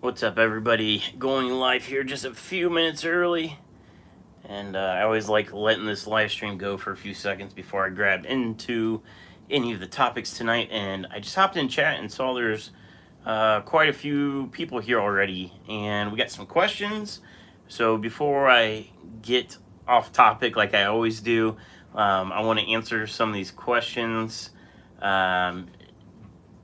What's up, everybody? Going live here just a few minutes early, and I always like letting this live stream go for a few seconds before I grab into any of the topics tonight. And I just hopped in chat and saw there's quite a few people here already, and we got some questions. So before I get off topic like I always do, I want to answer some of these questions.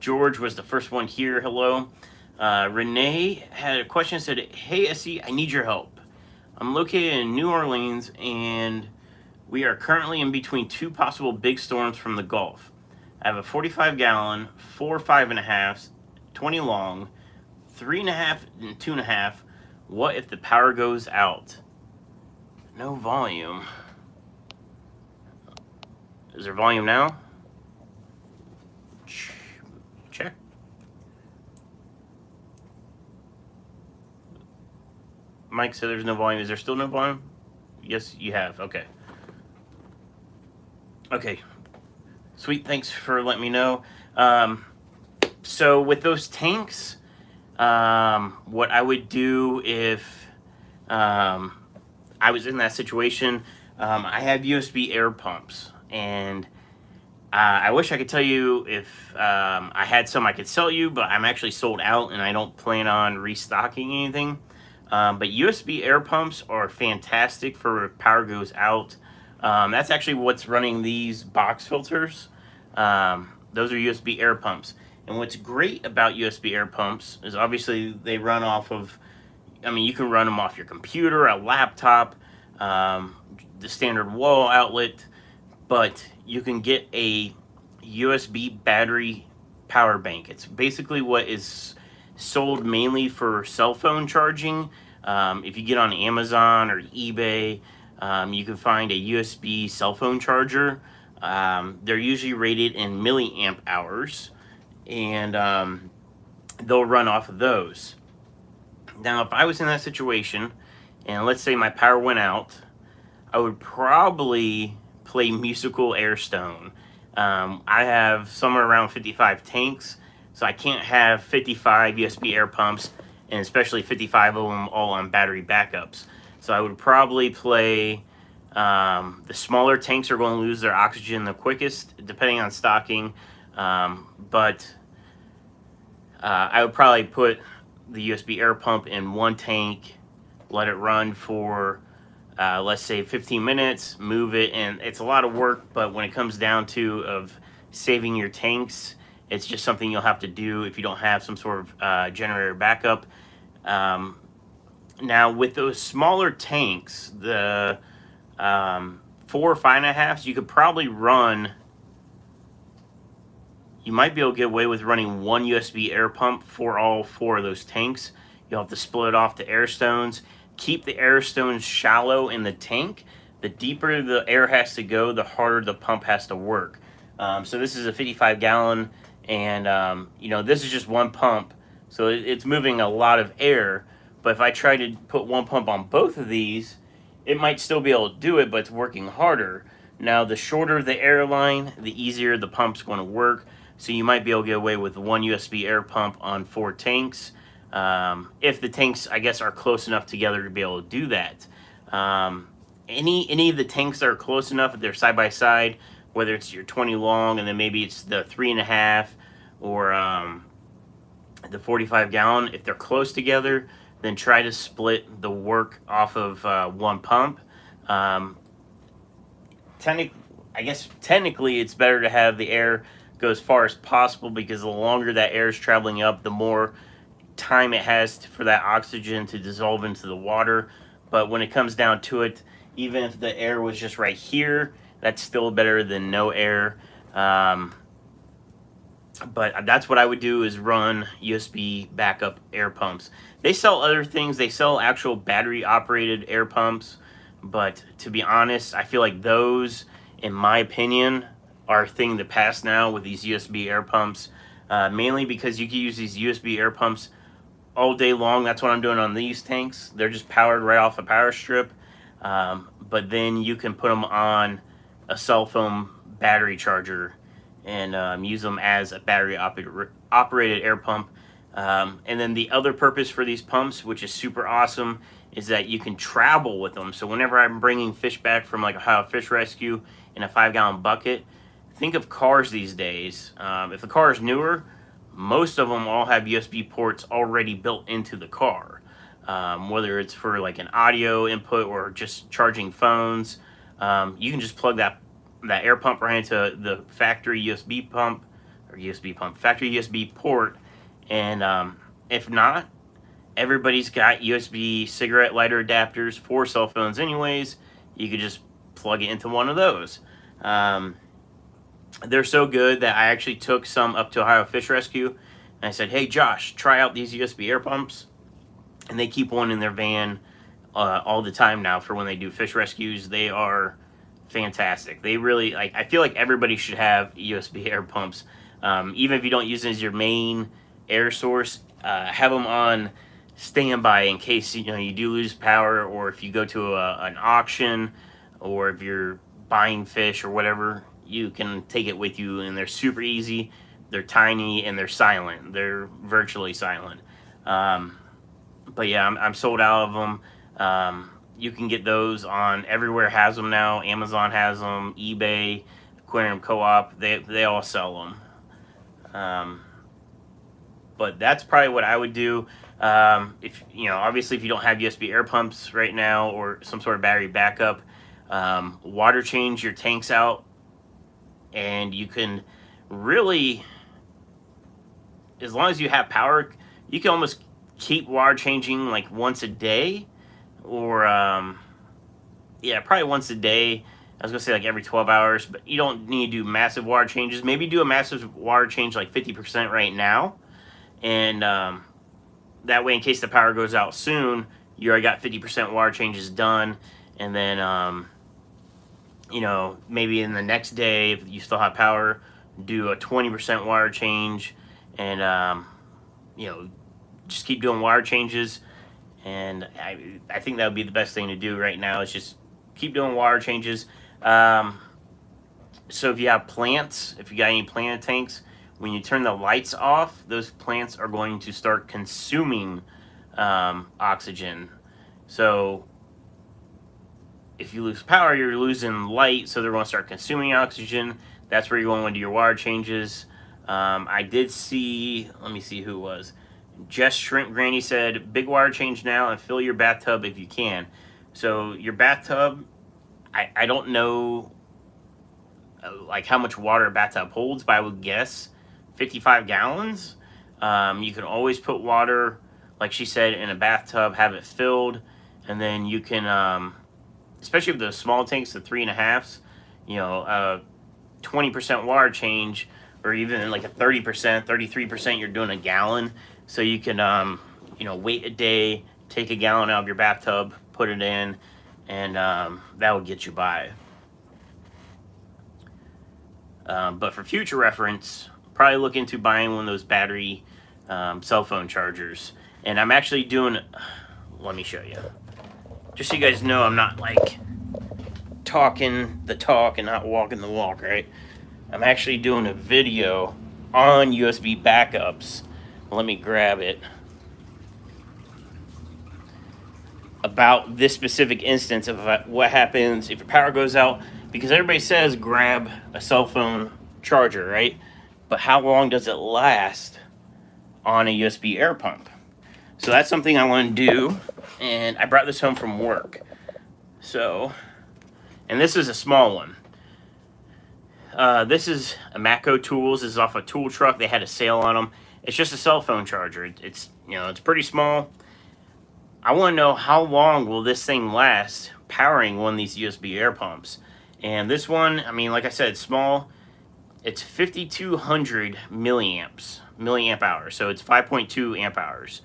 George was the first one here. Hello. Renee had a question, said, "Hey, SE, I need your help. I'm located in New Orleans, and we are currently in between two possible big storms from the Gulf. I have a 45-gallon, 4 5.5, 20 long, 3.5 and 2.5. What if the power goes out? No volume. Is there volume now? Check. Mike said there's no volume. Is there still no volume? Yes, you have. Okay. Okay. Sweet. Thanks for letting me know. So with those tanks, what I would do if I was in that situation, I have USB air pumps, and I wish I could tell you if I had some I could sell you, but I'm actually sold out, and I don't plan on restocking anything. But USB air pumps are fantastic for if power goes out. That's actually what's running these box filters. Those are USB air pumps. And what's great about USB air pumps is obviously they run off of, I mean, you can run them off your computer, a laptop, the standard wall outlet, but you can get a USB battery power bank. It's basically what is sold mainly for cell phone charging. If you get on Amazon or eBay, you can find a USB cell phone charger. They're usually rated in milliamp hours, and they'll run off of those. Now, if I was in that situation, and let's say my power went out, I would probably play Musical Airstone. I have somewhere around 55 tanks, so I can't have 55 USB air pumps, and especially 55 of them all on battery backups. So I would probably play, the smaller tanks are going to lose their oxygen the quickest, depending on stocking. But I would probably put the USB air pump in one tank, let it run for, let's say 15 minutes, move it, and it's a lot of work, but when it comes down to of saving your tanks, it's just something you'll have to do if you don't have some sort of generator backup. Now, with those smaller tanks, the 4 or 5.5s, you could probably run, you might be able to get away with running one USB air pump for all 4 of those tanks. You'll have to split off the air stones. Keep the air stones shallow in the tank. The deeper the air has to go, the harder the pump has to work. So this is a 55-gallon, and you know, this is just one pump, so it's moving a lot of air. But if I try to put one pump on both of these, it might still be able to do it, but it's working harder. Now, the shorter the air line, the easier the pump's going to work. So you might be able to get away with one USB air pump on 4 tanks. If the tanks, I guess, are close enough together to be able to do that. Any of the tanks that are close enough, if they're side by side, whether it's your 20 long and then maybe it's the 3.5 or the 45-gallon, if they're close together, then try to split the work off of one pump. Technically, it's better to have the air go as far as possible, because the longer that air is traveling up, the more time it has for that oxygen to dissolve into the water. But when it comes down to it, even if the air was just right here, that's still better than no air. But that's what I would do, is run USB backup air pumps. They sell other things. They sell actual battery operated air pumps, but to be honest, I feel like those, in my opinion, are a thing of the past now with these USB air pumps, mainly because you can use these USB air pumps all day long. That's what I'm doing on these tanks. They're just powered right off a power strip, but then you can put them on a cell phone battery charger and use them as a battery operated air pump. And then the other purpose for these pumps, which is super awesome, is that you can travel with them. So whenever I'm bringing fish back from like Ohio Fish Rescue in a 5-gallon bucket, think of cars these days. If the car is newer, most of them all have USB ports already built into the car. Whether it's for like an audio input or just charging phones, you can just plug that air pump right into the factory USB pump, factory USB port. And if not, everybody's got USB cigarette lighter adapters for cell phones anyways. You could just plug it into one of those. They're so good that I actually took some up to Ohio Fish Rescue and I said, hey Josh, try out these USB air pumps. And they keep one in their van all the time now for when they do fish rescues. They are fantastic. They really, like, I feel like everybody should have USB air pumps. Even if you don't use it as your main air source, have them on standby in case you do lose power, or if you go to an auction, or if you're buying fish or whatever, you can take it with you. And they're super easy, they're tiny, and they're silent. They're virtually silent. But yeah, I'm sold out of them. You can get those on everywhere has them now. Amazon has them, eBay, Aquarium Co-op, they all sell them. But that's probably what I would do. If obviously if you don't have USB air pumps right now or some sort of battery backup, water change your tanks out, and you can really, as long as you have power, you can almost keep water changing like once a day, or probably once a day. I was gonna say like every 12 hours, but you don't need to do massive water changes. Maybe do a massive water change like 50% right now, and that way in case the power goes out soon, you already got 50% water changes done. And then maybe in the next day, if you still have power, do a 20% water change, and just keep doing water changes. And I think that would be the best thing to do right now, is just keep doing water changes. So if you have plants, if you got any plant tanks, when you turn the lights off, those plants are going to start consuming oxygen. So if you lose power, you're losing light, so they're going to start consuming oxygen. That's where you're going to do your water changes. I did see, let me see who it was. Just Shrimp Granny said, big water change now and fill your bathtub if you can. So your bathtub, I don't know like how much water a bathtub holds, but I would guess 55 gallons. You can always put water, like she said, in a bathtub, have it filled, and then you can, especially with those small tanks, the 3.5s, 20% water change, or even like a 30%, 33%, you're doing a gallon. So you can, wait a day, take a gallon out of your bathtub, put it in, and that would get you by. But for future reference, probably look into buying one of those battery cell phone chargers. And I'm actually doing, let me show you. Just so you guys know, I'm not like talking the talk and not walking the walk, right? I'm actually doing a video on USB backups. Let me grab it. About this specific instance of what happens if your power goes out. Because everybody says grab a cell phone charger, right? But how long does it last on a USB air pump? So that's something I want to do. And I brought this home from work. So, and this is a small one. This is a Matco Tools. This is off a tool truck. They had a sale on them. It's just a cell phone charger. It's pretty small. I want to know how long will this thing last powering one of these USB air pumps. And this one, I mean, like I said, it's small. It's 5,200 milliamp hours. So it's 5.2 amp hours.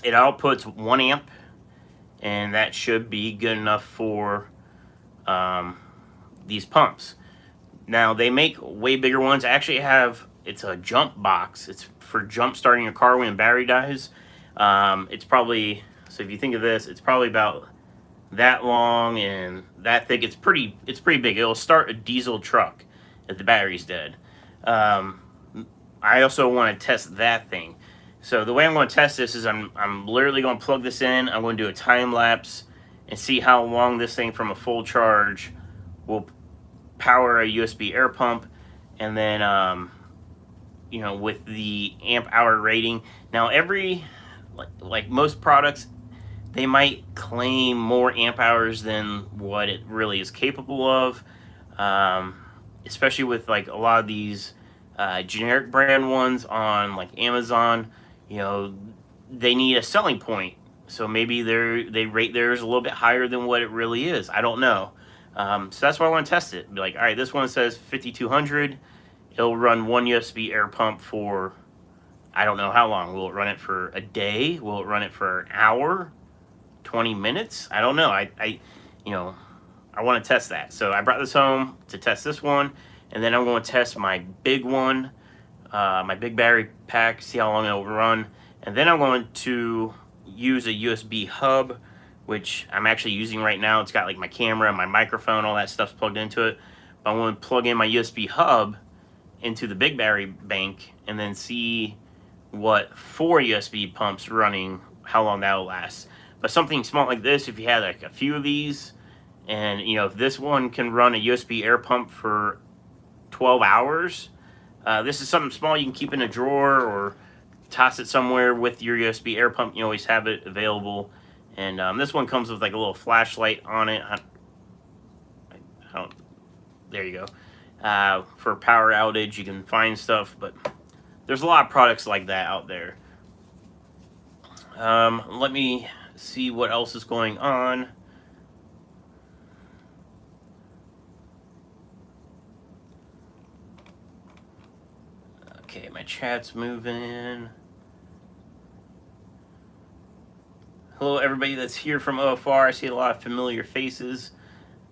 It outputs 1 amp, and that should be good enough for these pumps. Now they make way bigger ones. I actually have, it's a jump box. It's for jump starting your car when battery dies. It's probably, so if you think of this, it's probably about that long and that thick. It's pretty big. It'll start a diesel truck if the battery's dead. I also want to test that thing. So the way I'm going to test this is I'm literally going to plug this in. I'm going to do a time lapse and see how long this thing from a full charge will power a USB air pump, and then you know, with the amp hour rating. Now every like most products, they might claim more amp hours than what it really is capable of, um, especially with like a lot of these generic brand ones on like Amazon. You know, they need a selling point, so maybe they rate theirs a little bit higher than what it really is. I don't know. So that's why I want to test it. Be like, all right, this one says 5200. It'll run one USB air pump for, I don't know how long. Will it run it for a day? Will it run it for an hour? 20 minutes? I don't know. You know, I want to test that. So I brought this home to test this one, and then I'm going to test my big one, my big battery pack, see how long it'll run. And then I'm going to use a USB hub, which I'm actually using right now. It's got like my camera, my microphone, all that stuff's plugged into it. But I'm going to plug in my USB hub into the big battery bank and then see what 4 USB pumps running, how long that'll last. But something small like this, if you had like a few of these, and you know, if this one can run a USB air pump for 12 hours, this is something small you can keep in a drawer or toss it somewhere with your USB air pump. You always have it available. And this one comes with like a little flashlight on it. I don't, there you go. For power outage, you can find stuff, but there's a lot of products like that out there. Let me see what else is going on. Okay, my chat's moving. Hello, everybody that's here from OFR. I see a lot of familiar faces.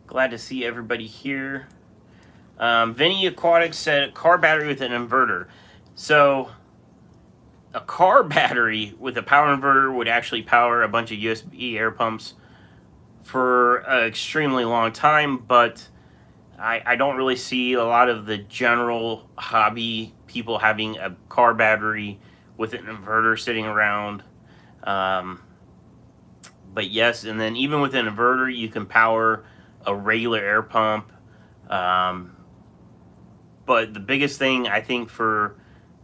Glad to see everybody here. Vinny Aquatics said car battery with an inverter. So a car battery with a power inverter would actually power a bunch of USB air pumps for an extremely long time, but I don't really see a lot of the general hobby people having a car battery with an inverter sitting around. But yes, and then even with an inverter, you can power a regular air pump. But the biggest thing I think for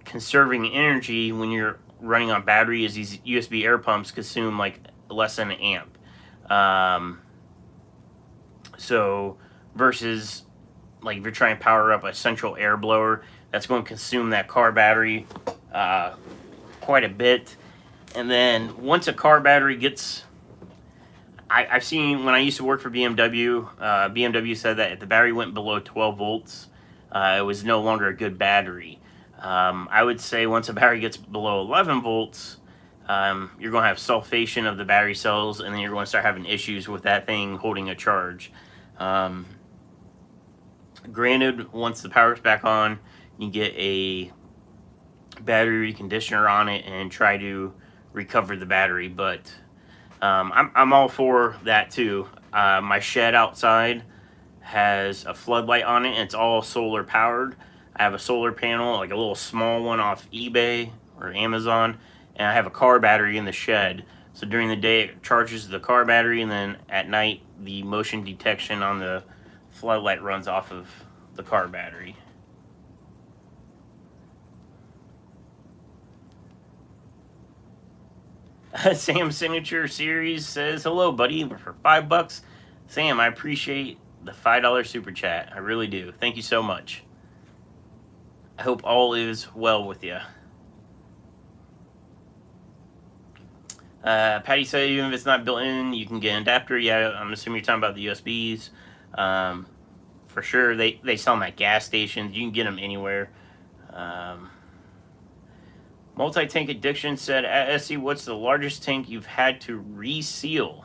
conserving energy when you're running on battery is these USB air pumps consume like less than an amp. So versus like if you're trying to power up a central air blower, that's going to consume that car battery quite a bit. And then once a car battery gets, I've seen when I used to work for BMW, BMW said that if the battery went below 12 volts, it was no longer a good battery. I would say once a battery gets below 11 volts, you're going to have sulfation of the battery cells, and then you're going to start having issues with that thing holding a charge. Granted, once the power's back on, you get a battery reconditioner on it and try to recover the battery, but I'm all for that too. My shed outside has a floodlight on it, and it's all solar powered. I have a solar panel, like a little small one off eBay or Amazon, and I have a car battery in the shed. So during the day it charges the car battery, and then at night the motion detection on the floodlight runs off of the car battery. Sam Signature Series says, hello, buddy, for $5. Sam, I appreciate the $5 super chat. I really do. Thank you so much. I hope all is well with you. Patty said, even if it's not built in, you can get an adapter. Yeah, I'm assuming you're talking about the USBs. For sure, they sell them at gas stations. You can get them anywhere. Multi-Tank Addiction said, Essie, what's the largest tank you've had to reseal?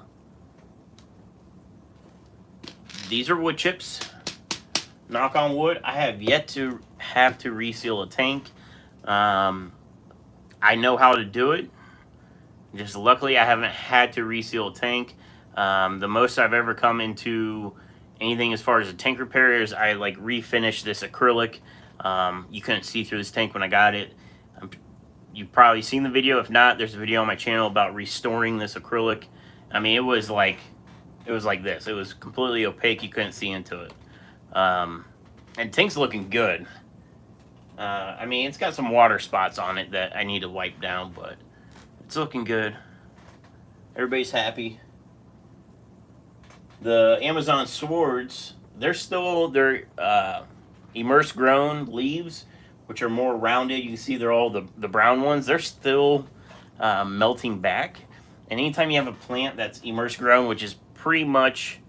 These are wood chips. Knock on wood, I have yet to have to reseal a tank. I know how to do it. Just luckily, I haven't had to reseal a tank. The most I've ever come into anything as far as a tank repair is I like refinish this acrylic. You couldn't see through this tank when I got it. You've probably seen the video. If not, there's a video on my channel about restoring this acrylic. I mean, it was like this. It was completely opaque. You couldn't see into it. And tank's looking good. I mean, it's got some water spots on it that I need to wipe down, but it's looking good. Everybody's happy. The Amazon swords, they're immerse grown leaves, which are more rounded. You can see they're all the brown ones. They're still melting back. And anytime you have a plant that's immerse grown, which is pretty much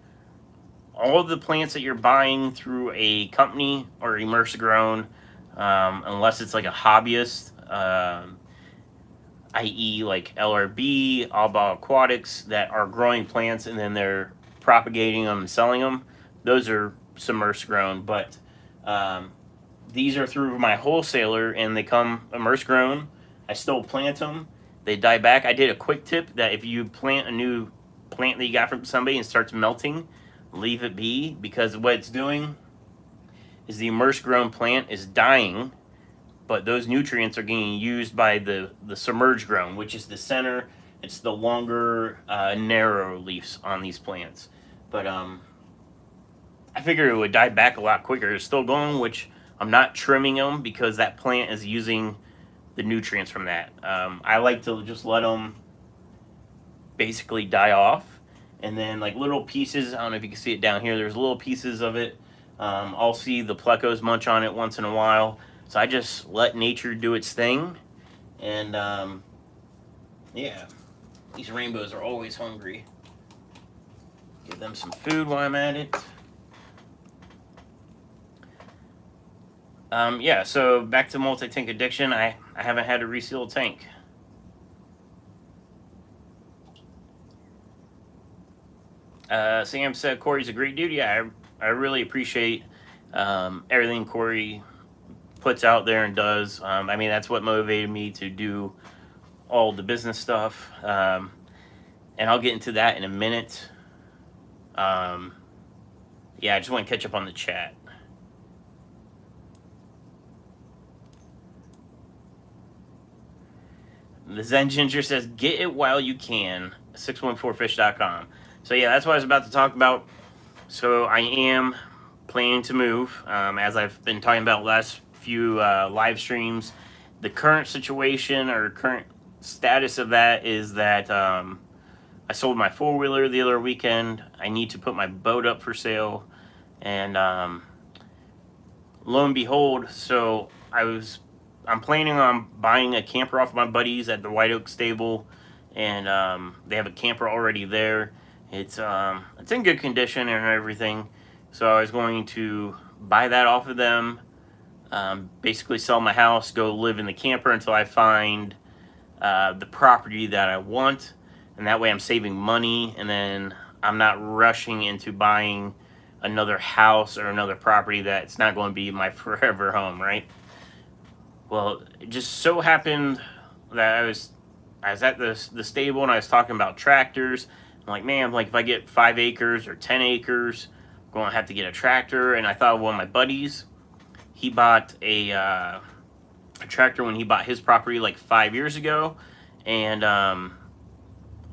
all of the plants that you're buying through a company are immerse grown, unless it's like a hobbyist, i.e. like LRB, Alba Aquatics, that are growing plants and then they're propagating them and selling them. Those are submerged grown, but these are through my wholesaler and they come immerse grown. I still plant them. They die back. I did a quick tip that if you plant a new plant that you got from somebody and starts melting, leave it be, because what it's doing is the immerse grown plant is dying, but those nutrients are getting used by the submerged grown, which is the center. It's the longer, narrow leaves on these plants. But I figured it would die back a lot quicker. It's still going, which I'm not trimming them because that plant is using the nutrients from that. I like to just let them basically die off. And then like little pieces, I don't know if you can see it down here, there's little pieces of it. I'll see the plecos munch on it once in a while. So I just let nature do its thing. And yeah, these rainbows are always hungry. Give them some food while I'm at it. Yeah, so back to multi-tank addiction. I haven't had a Reseal tank. Sam said Corey's a great dude. Yeah, I really appreciate everything Corey puts out there and does. I mean, that's what motivated me to do all the business stuff. And I'll get into that in a minute. Yeah, I just want to catch up on the chat. The Zen Ginger says, get it while you can, 614fish.com. So yeah, that's what I was about to talk about. So I am planning to move, as I've been talking about last few live streams. The current situation or current status of that is that I sold my four-wheeler the other weekend. I need to put my boat up for sale. And lo and behold, so I'm planning on buying a camper off my buddies at the White Oak stable, and they have a camper already there. It's in good condition and everything, so I was going to buy that off of them, basically sell my house, go live in the camper until I find the property that I want, and that way I'm saving money, and then I'm not rushing into buying another house or another property that's not going to be my forever home, right? Well, it just so happened that I was at the stable and I was talking about tractors. I'm like, man, if I get 5 acres or 10 acres, I'm going to have to get a tractor. And I thought of one of my buddies. He bought a tractor when he bought his property like 5 years ago. And I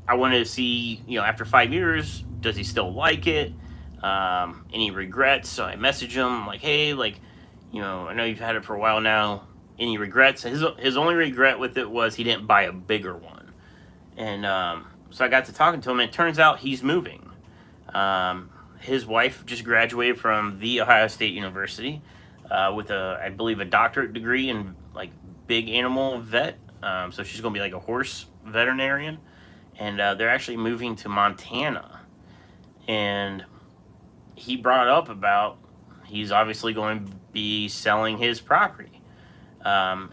wanted to see, after 5 years, does he still like it? Any regrets? So I messaged him, I'm like, hey, I know you've had it for a while now. Any regrets? His only regret with it was he didn't buy a bigger one. And so I got to talking to him, and it turns out he's moving. His wife just graduated from The Ohio State University with I believe a doctorate degree in big animal vet. So she's going to be like a horse veterinarian. And they're actually moving to Montana. And he brought up about he's obviously going to be selling his property.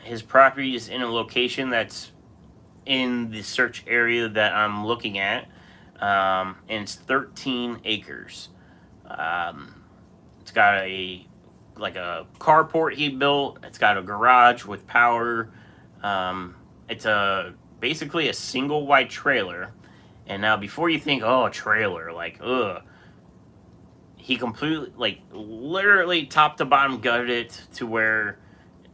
His property is in a location that's in the search area that I'm looking at, and it's 13 acres. It's got a carport he built. It's got a garage with power. It's basically a single wide trailer. And now, before you think, oh, a trailer, ugh, he completely, like, literally top to bottom gutted it to where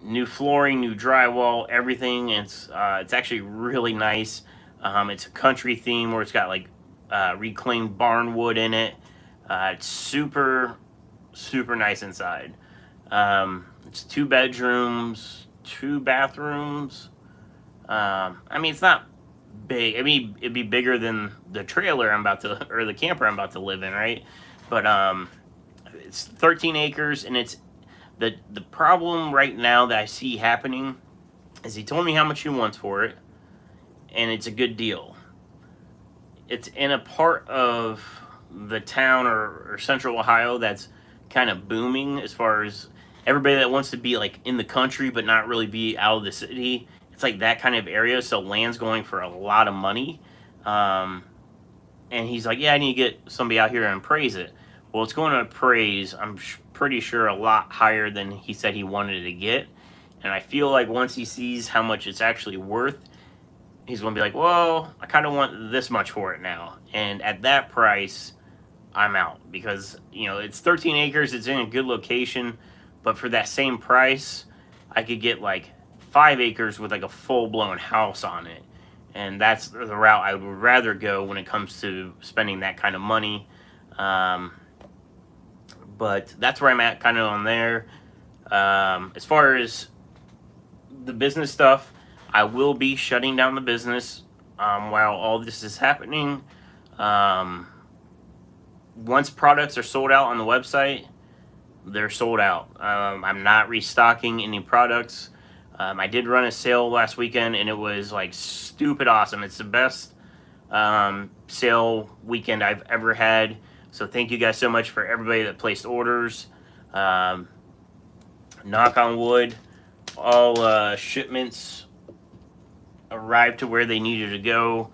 new flooring, new drywall, everything. It's actually really nice. It's a country theme where it's got like reclaimed barn wood in it. It's super nice inside. It's 2 bedrooms, 2 bathrooms. I mean, it's not big. I mean, it'd be bigger than the trailer I'm about to, or the camper I'm about to live in, right? But it's 13 acres, and it's the problem right now that I see happening is he told me how much he wants for it, and it's a good deal. It's in a part of the town or central Ohio that's kind of booming as far as everybody that wants to be like in the country but not really be out of the city. It's like that kind of area, so land's going for a lot of money. Um, and he's like, yeah, I need to get somebody out here and appraise it. Well, it's going to appraise, I'm pretty sure, a lot higher than he said he wanted to get. And I feel like once he sees how much it's actually worth, he's going to be like, well, I kind of want this much for it now. And at that price, I'm out. Because, it's 13 acres, it's in a good location. But for that same price, I could get like 5 acres with like a full-blown house on it. And that's the route I would rather go when it comes to spending that kind of money. But that's where I'm at kind of on there. As far as the business stuff, I will be shutting down the business while all this is happening. Once products are sold out on the website, they're sold out. I'm not restocking any products. I did run a sale last weekend, and it was like stupid awesome. It's the best sale weekend I've ever had. So thank you guys so much for everybody that placed orders. Knock on wood, all shipments arrived to where they needed to go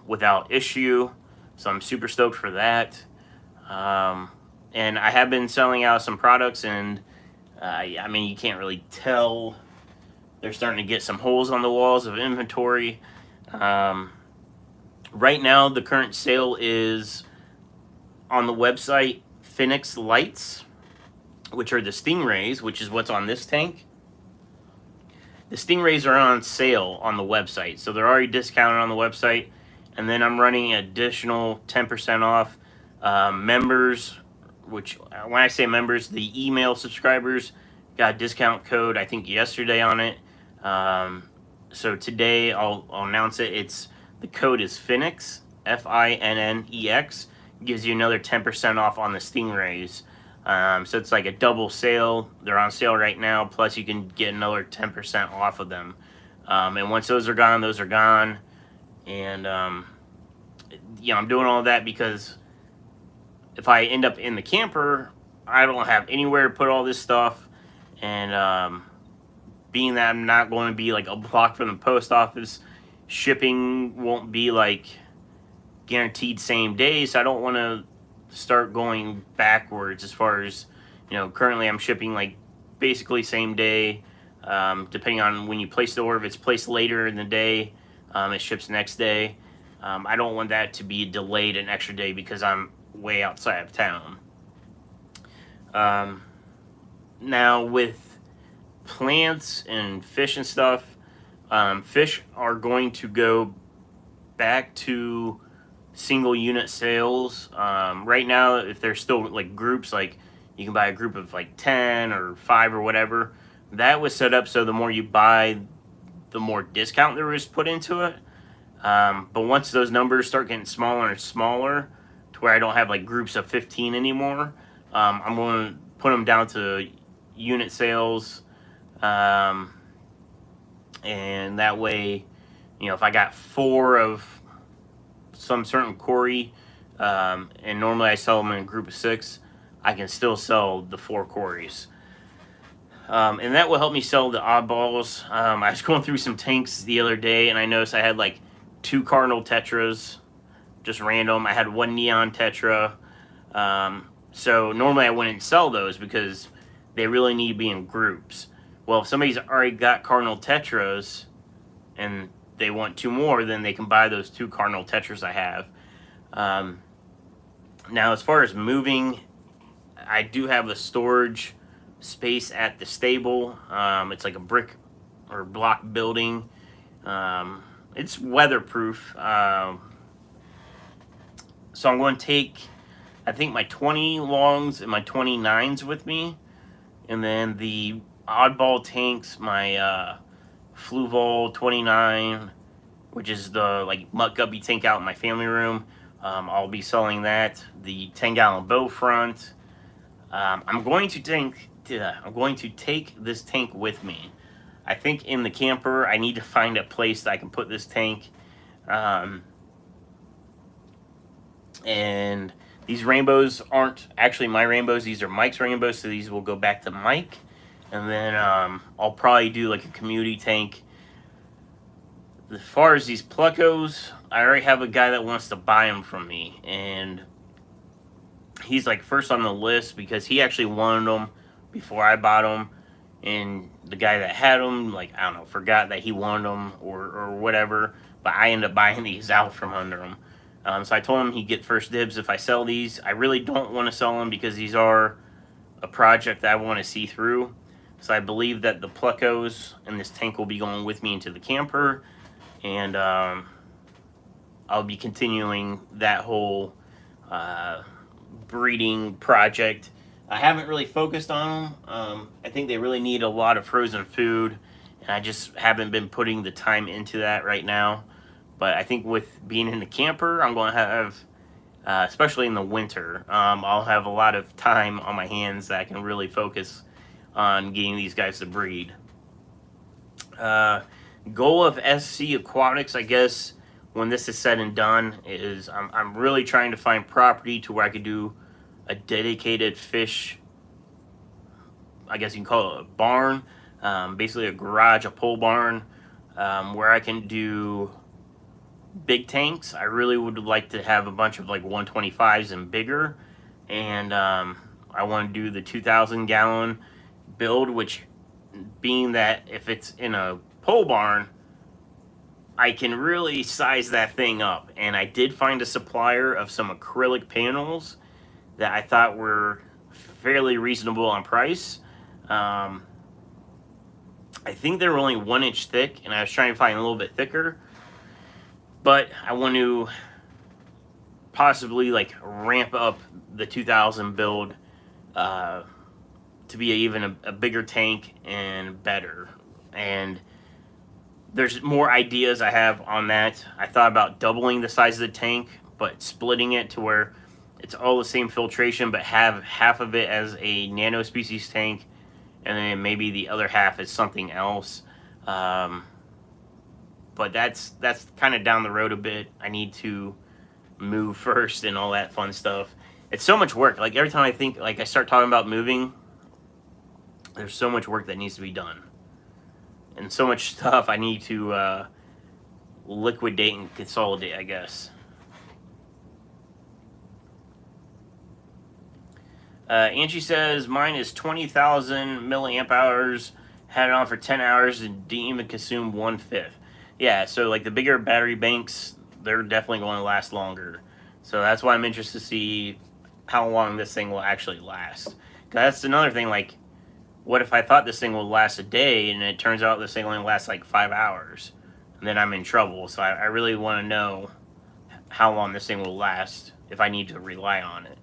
without issue. So I'm super stoked for that. And I have been selling out some products, and I mean, you can't really tell. They're starting to get some holes on the walls of inventory. Right now, the current sale is on the website, Phoenix Lights, which are the Stingrays, which is what's on this tank. The Stingrays are on sale on the website, so they're already discounted on the website. And then I'm running an additional 10% off members, which when I say members, the email subscribers got a discount code, I think yesterday on it. So today I'll announce it. The code is Phoenix, Finnex. Gives you another 10% off on the Stingrays. So it's like a double sale. They're on sale right now. Plus you can get another 10% off of them. And once those are gone, those are gone. And I'm doing all that because if I end up in the camper, I don't have anywhere to put all this stuff. And being that I'm not going to be like a block from the post office, shipping won't be like guaranteed same day, so I don't want to start going backwards as far as, currently I'm shipping like basically same day, depending on when you place the order. If it's placed later in the day, it ships next day. I don't want that to be delayed an extra day because I'm way outside of town. Now with plants and fish and stuff, fish are going to go back to single unit sales. Right now, if there's still like groups, like you can buy a group of like 10 or 5 or whatever, that was set up so the more you buy, the more discount there is put into it. But once those numbers start getting smaller and smaller to where I don't have like groups of 15 anymore, I'm going to put them down to unit sales. And that way, if I got 4 of some certain quarry, and normally I sell them in a group of 6, I can still sell the 4 quarries. And that will help me sell the oddballs. I was going through some tanks the other day, and I noticed I had like 2 cardinal tetras, just random. I had 1 neon tetra. So normally I wouldn't sell those because they really need to be in groups. Well, if somebody's already got cardinal tetras and they want 2 more, then they can buy those 2 cardinal tetras I have. Now, as far as moving, I do have a storage space at the stable. It's like a brick or block building. It's weatherproof. So I'm going to take, I think, my 20 longs and my 29s with me. And then the oddball tanks, my Fluval 29, which is the like muck guppy tank out in my family room. I'll be selling that. The 10-gallon bow front. I'm going to take this tank with me. I think in the camper I need to find a place that I can put this tank. And these rainbows aren't actually my rainbows. These are Mike's rainbows, so these will go back to Mike. And then I'll probably do like a community tank. As far as these Pluckos, I already have a guy that wants to buy them from me. And he's like first on the list because he actually wanted them before I bought them. And the guy that had them, like, I don't know, forgot that he wanted them or whatever. But I ended up buying these out from under him. So I told him he'd get first dibs if I sell these. I really don't want to sell them because these are a project that I want to see through. So I believe that the Pluckos and this tank will be going with me into the camper. And I'll be continuing that whole breeding project. I haven't really focused on them. I think they really need a lot of frozen food. And I just haven't been putting the time into that right now. But I think with being in the camper, I'm going to have, especially in the winter, I'll have a lot of time on my hands that I can really focus on getting these guys to breed. Goal of SC Aquatics, I guess, when this is said and done, is I'm really trying to find property to where I could do a dedicated fish, I guess you can call it a barn, basically a garage, a pole barn, where I can do big tanks. I really would like to have a bunch of like 125s and bigger, and I want to do the 2,000-gallon build, which being that if it's in a pole barn, I can really size that thing up. And I did find a supplier of some acrylic panels that I thought were fairly reasonable on price. I think they're only 1 inch thick, and I was trying to find a little bit thicker. But I want to possibly like ramp up the 2,000 build to be even a bigger tank and better. And there's more ideas I have on that. I thought about doubling the size of the tank, but splitting it to where it's all the same filtration, but have half of it as a nano species tank, and then maybe the other half is something else. But that's kind of down the road a bit. I need to move first and all that fun stuff. It's so much work. Like every time I think, like I start talking about moving, there's so much work that needs to be done. And so much stuff I need to liquidate and consolidate, I guess. Angie says, mine is 20,000 milliamp hours, had it on for 10 hours and didn't even consume 1/5. Yeah, so like the bigger battery banks, they're definitely going to last longer. So that's why I'm interested to see how long this thing will actually last. 'Cause that's another thing, like, what if I thought this thing would last a day and it turns out this thing only lasts like 5 hours? And then I'm in trouble. So I really want to know how long this thing will last if I need to rely on it.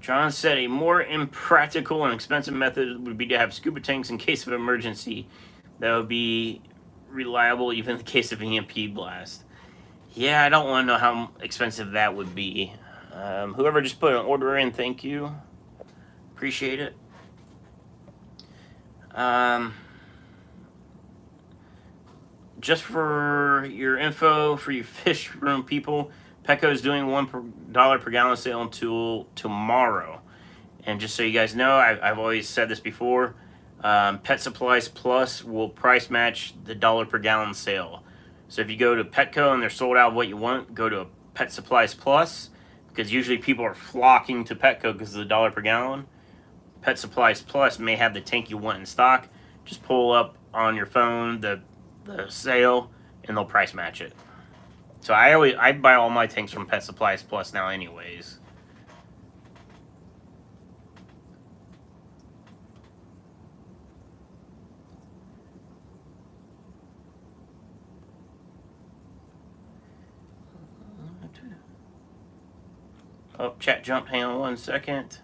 John said a more impractical and expensive method would be to have scuba tanks in case of emergency. That would be reliable even in the case of an EMP blast. Yeah, I don't want to know how expensive that would be. Whoever just put an order in, thank you. Appreciate it. Just for your info, for you fish room people, Petco is doing $1 per gallon sale until tomorrow. And just so you guys know, I've always said this before, Pet Supplies Plus will price match the $1 per gallon sale. So if you go to Petco and they're sold out of what you want, go to Pet Supplies Plus, because usually people are flocking to Petco because of the $1 per gallon. Pet Supplies Plus may have the tank you want in stock. Just pull up on your phone the sale, and they'll price match it. So I buy all my tanks from Pet Supplies Plus now, anyways. Oh, chat jumped. Hang on 1 second.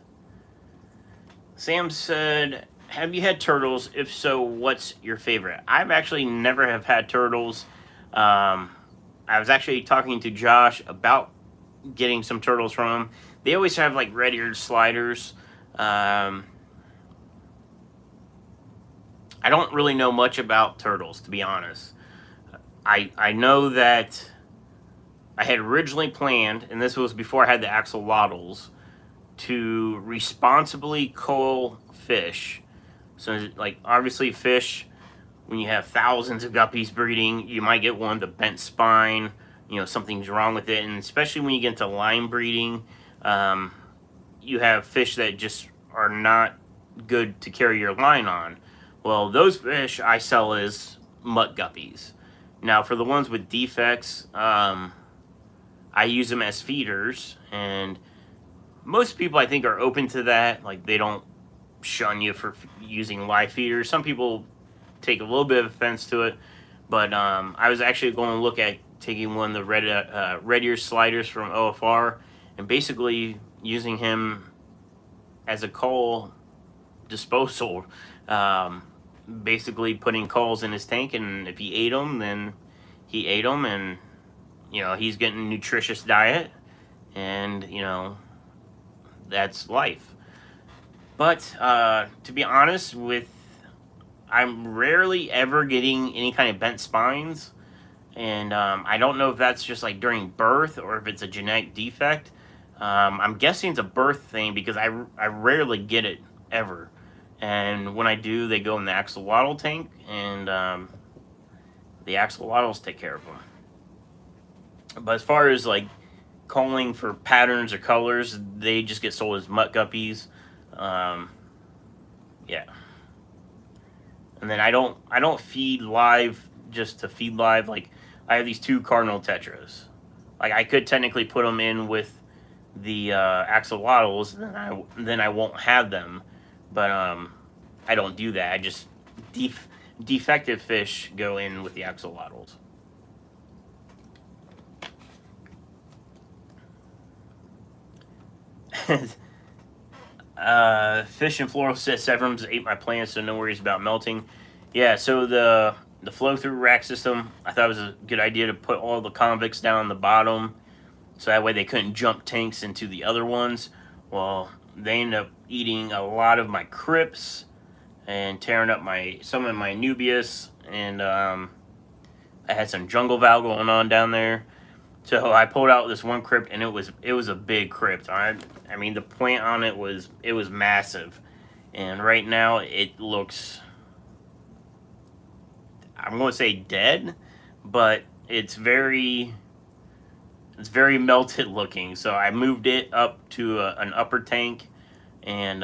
Sam said, have you had turtles? If so, what's your favorite? I've actually never have had turtles. I was actually talking to Josh about getting some turtles from him. They always have like red-eared sliders. I don't really know much about turtles, to be honest. I know that I had originally planned, and this was before I had the axolotls, to responsibly cull fish. So, like, obviously fish, when you have thousands of guppies breeding, you might get one with a bent spine, something's wrong with it. And especially when you get into line breeding, you have fish that just are not good to carry your line on. Well, those fish I sell as mutt guppies. Now, for the ones with defects, I use them as feeders, and most people I think are open to that. Like, they don't shun you for using live feeders. Some people take a little bit of offense to it, but I was actually going to look at taking one of the red ear sliders from OFR and basically using him as a cull disposal. Basically putting culls in his tank, and if he ate them, then he ate them, and he's getting a nutritious diet, and that's life. But to be honest, I'm rarely ever getting any kind of bent spines, and I don't know if that's just like during birth or if it's a genetic defect. I'm guessing it's a birth thing because I rarely get it ever, and when I do, they go in the axolotl tank, and the axolotls take care of them. But as far as like culling for patterns or colors, they just get sold as mutt guppies. Yeah. And then I don't feed live just to feed live. Like, I have these 2 cardinal tetras. Like, I could technically put them in with the axolotls, and then I won't have them. But I don't do that. I just defective fish go in with the axolotls. Fish and floral said Severums ate my plants, so no worries about melting. Yeah, so the flow through rack system, I thought it was a good idea to put all the convicts down on the bottom, so that way they couldn't jump tanks into the other ones. Well, they ended up eating a lot of my crypts and tearing up some of my Nubius, and I had some jungle val going on down there. So I pulled out this one crypt, and it was a big crypt. I mean, the plant on it was massive, and right now it looks, I'm going to say dead, but it's very melted looking. So I moved it up to an upper tank, and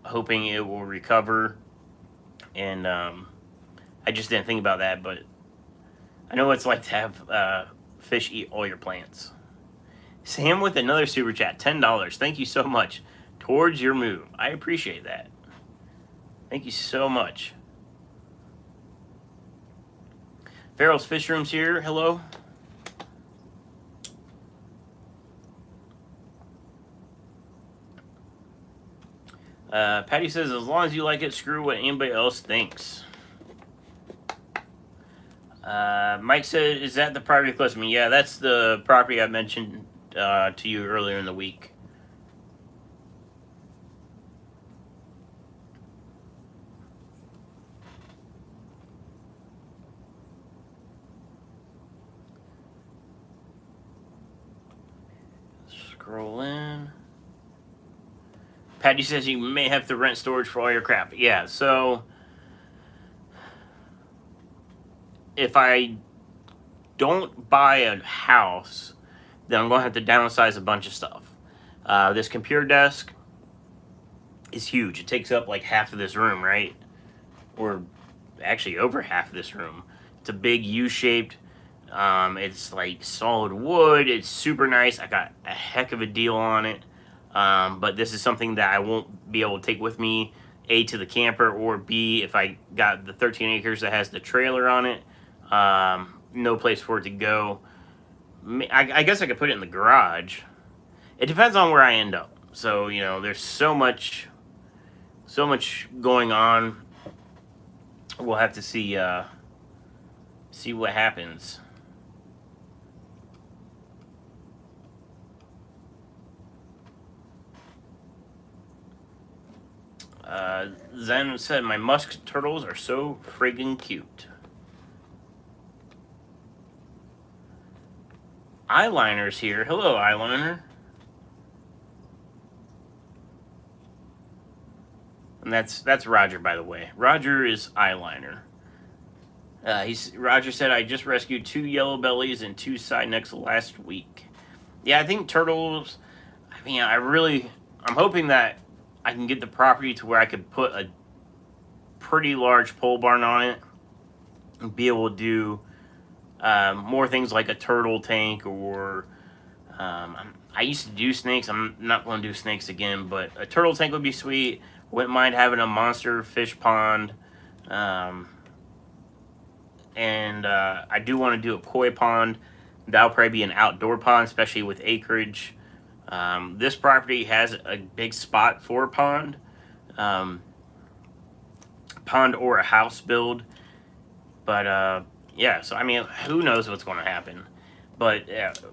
hoping it will recover. And I just didn't think about that, but I know what it's like to have fish eat all your plants. Sam with another super chat, $10. Thank you so much. Towards your move. I appreciate that. Thank you so much. Farrell's Fish Room's here. Hello. Patty says, as long as you like it, screw what anybody else thinks. Mike said, is that the property close to me? Yeah, that's the property I mentioned to you earlier in the week. Scroll in. Patty says you may have to rent storage for all your crap. Yeah, so if I don't buy a house, then I'm going to have to downsize a bunch of stuff. This computer desk is huge. It takes up like half of this room, right? Or actually over half this room. It's a big U-shaped. It's like solid wood. It's super nice. I got a heck of a deal on it. But this is something that I won't be able to take with me, A, to the camper, or B, if I got the 13 acres that has the trailer on it, no place for it to go. I guess I could put it in the garage. It depends on where I end up. So, you know, there's so much going on. We'll have to see what happens. Zen said, my musk turtles are so friggin' cute. Eyeliner's here. Hello, Eyeliner. And that's Roger, by the way. Roger is Eyeliner. Roger said, I just rescued 2 yellow bellies and 2 side necks last week. Yeah, I think turtles, I mean, I'm hoping that I can get the property to where I could put a pretty large pole barn on it and be able to do more things like a turtle tank, or I used to do snakes. I'm not going to do snakes again, but a turtle tank would be sweet. Wouldn't mind having a monster fish pond. And I do want to do a koi pond. That'll probably be an outdoor pond, especially with acreage. This property has a big spot for a pond. Pond or a house build. But yeah, so I mean, who knows what's going to happen. But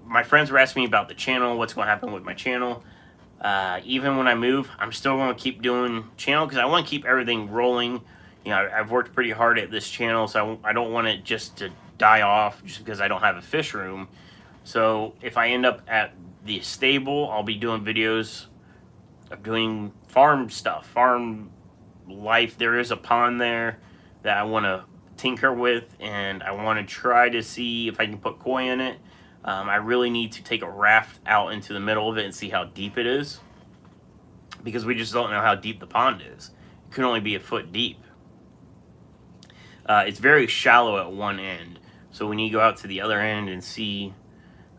my friends were asking me about the channel, what's going to happen with my channel. Even when I move, I'm still going to keep doing channel because I want to keep everything rolling. You know, I've worked pretty hard at this channel, so I don't want it just to die off just because I don't have a fish room. So if I end up at the stable, I'll be doing videos of doing farm stuff, farm life. There is a pond there that I want to tinker with, and I want to try to see if I can put koi in it. I really need to take a raft out into the middle of it and see how deep it is, because we just don't know how deep the pond is. It could only be a foot deep. It's very shallow at one end, so we need to go out to the other end and see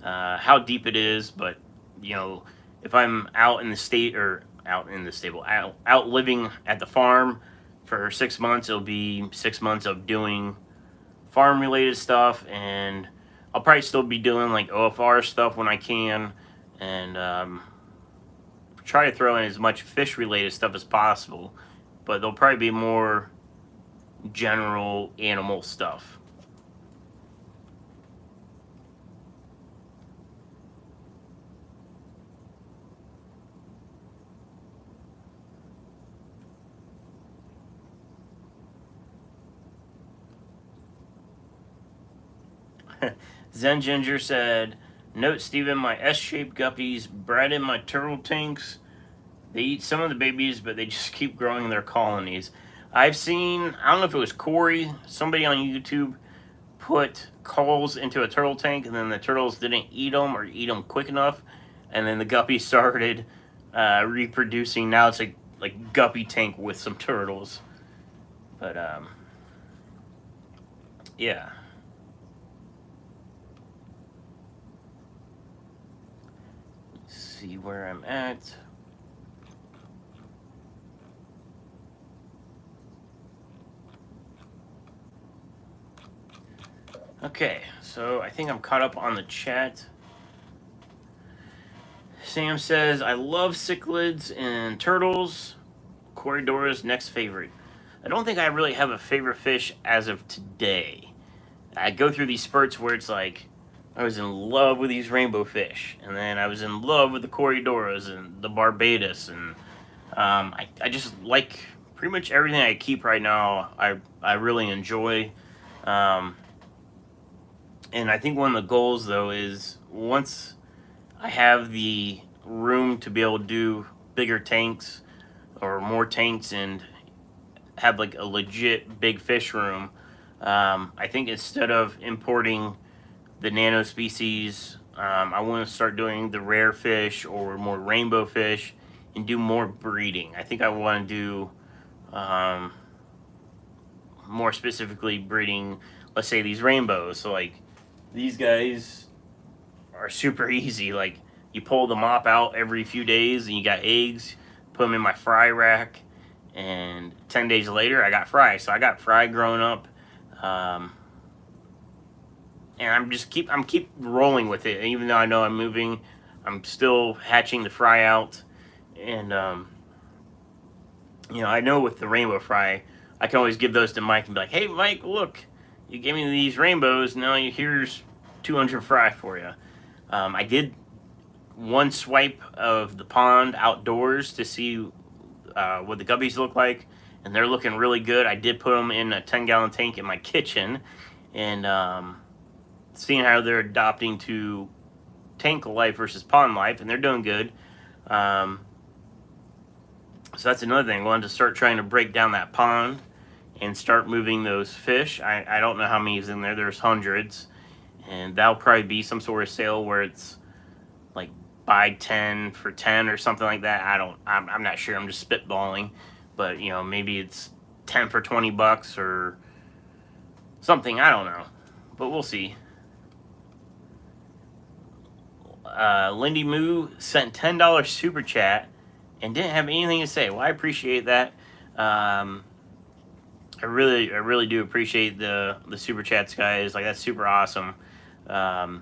how deep it is. But you know, if I'm out in the stable, out living at the farm for 6 months, it'll be 6 months of doing farm related stuff, and I'll probably still be doing like OFR stuff when I can, and try to throw in as much fish related stuff as possible, but there'll probably be more general animal stuff. Zen Ginger said, note, Steven, my S-shaped guppies bred in my turtle tanks. They eat some of the babies, but they just keep growing their colonies. I've seen, I don't know if it was Corey, somebody on YouTube put culls into a turtle tank, and then the turtles didn't eat them or eat them quick enough, and then the guppies started reproducing. Now it's like guppy tank with some turtles. But yeah. Let's see where I'm at. Okay, so I think I'm caught up on the chat. Sam says, I love cichlids and turtles. Corridora's next favorite. I don't think I really have a favorite fish as of today. I go through these spurts where it's like, I was in love with these rainbow fish, and then I was in love with the Corridoras and the Barbados, and I just like pretty much everything I keep right now. I really enjoy. And I think one of the goals, though, is once I have the room to be able to do bigger tanks or more tanks and have like a legit big fish room, I think instead of importing the nano species, I want to start doing the rare fish or more rainbow fish and do more breeding. I think I want to do more specifically breeding, let's say, these rainbows. So like these guys are super easy. Like you pull the mop out every few days and you got eggs, put them in my fry rack, and 10 days later I got fry. So I got fry growing up. And I'm keep rolling with it. And even though I know I'm moving, I'm still hatching the fry out. And you know, I know with the rainbow fry, I can always give those to Mike and be like, "Hey, Mike, look, you gave me these rainbows. Now here's 200 fry for you." I did one swipe of the pond outdoors to see what the guppies look like, and they're looking really good. I did put them in a 10-gallon tank in my kitchen, and seeing how they're adopting to tank life versus pond life, and they're doing good. So that's another thing. I wanted to start trying to break down that pond and start moving those fish. I don't know how many is in there. There's hundreds. And that'll probably be some sort of sale where it's like buy 10 for 10 or something like that. I'm not sure. I'm just spitballing. But, you know, maybe it's 10 for 20 bucks or something. I don't know. But we'll see. Lindy Moo sent $10 super chat and didn't have anything to say. Well, I appreciate that. I really do appreciate the super chats, guys. Like, that's super awesome. Yeah,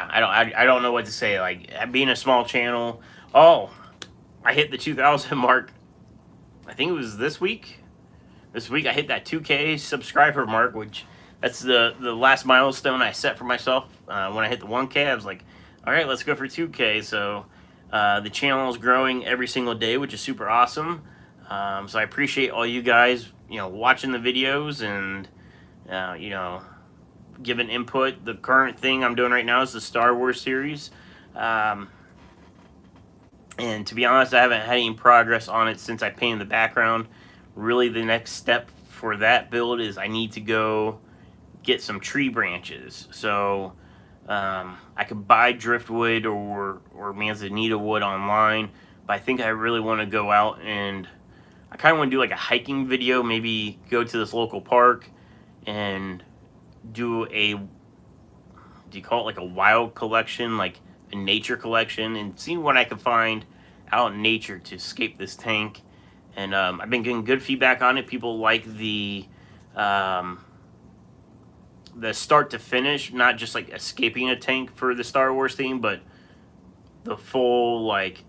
I don't know what to say. Like, being a small channel. Oh, I hit the 2,000 mark. I think it was this week. This week I hit that 2K subscriber mark, which that's the last milestone I set for myself. When I hit the 1K, I was like, all right, let's go for 2K. So the channel is growing every single day, which is super awesome. So I appreciate all you guys, you know, watching the videos and, you know, giving input. The current thing I'm doing right now is the Star Wars series. And to be honest, I haven't had any progress on it since I painted the background. Really, the next step for that build is I need to go get some tree branches. So I could buy driftwood or manzanita wood online, but I think I really want to go out and I kind of want to do like a hiking video, maybe go to this local park and do a, do you call it like a wild collection, like a nature collection, and see what I can find out in nature to escape this tank. And I've been getting good feedback on it. People like the start to finish, not just like escaping a tank for the Star Wars theme, but the full, like,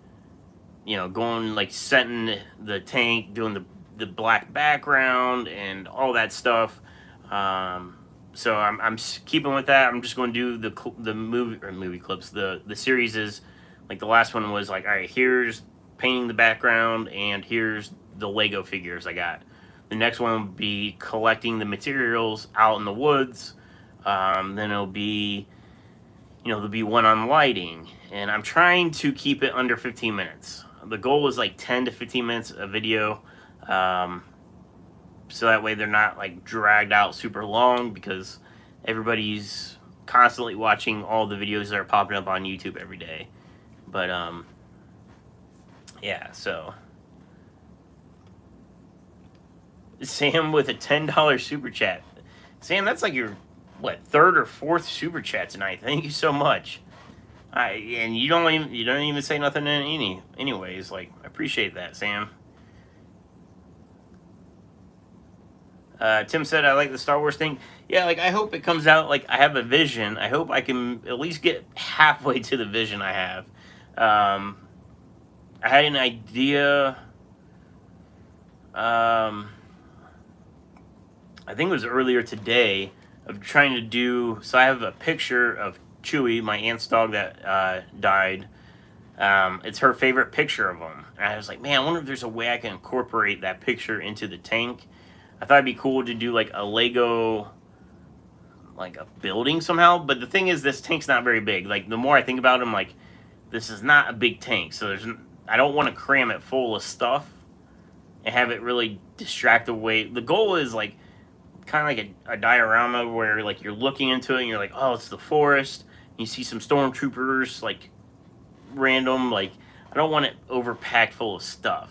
you know, going like setting the tank, doing the black background and all that stuff. So I'm keeping with that. I'm just going to do the movie clips. The series is like, the last one was like, all right, here's painting the background and here's the Lego figures I got. The next one will be collecting the materials out in the woods. Then it'll be, you know, there'll be one on lighting, and I'm trying to keep it under 15 minutes. The goal is like 10 to 15 minutes a video. So that way they're not like dragged out super long, because everybody's constantly watching all the videos that are popping up on YouTube every day. But yeah, so Sam with a $10 super chat. Sam, that's like your what, third or fourth super chat tonight. Thank you so much. And you don't even say nothing in anyways. Like, I appreciate that, Sam. Tim said, I like the Star Wars thing. Yeah, like, I hope it comes out, like, I have a vision. I hope I can at least get halfway to the vision I have. I had an idea, I think it was earlier today, of trying to do, so I have a picture of Chewie, my aunt's dog that died. It's her favorite picture of him. And I was like, man, I wonder if there's a way I can incorporate that picture into the tank. I thought it'd be cool to do like a Lego, like a building somehow. But the thing is, this tank's not very big. Like, the more I think about it, I'm like, this is not a big tank. So I don't want to cram it full of stuff and have it really distract away. The goal is like, kind of like a diorama where like you're looking into it and you're like, oh, it's the forest. You see some stormtroopers, like random. Like, I don't want it overpacked full of stuff.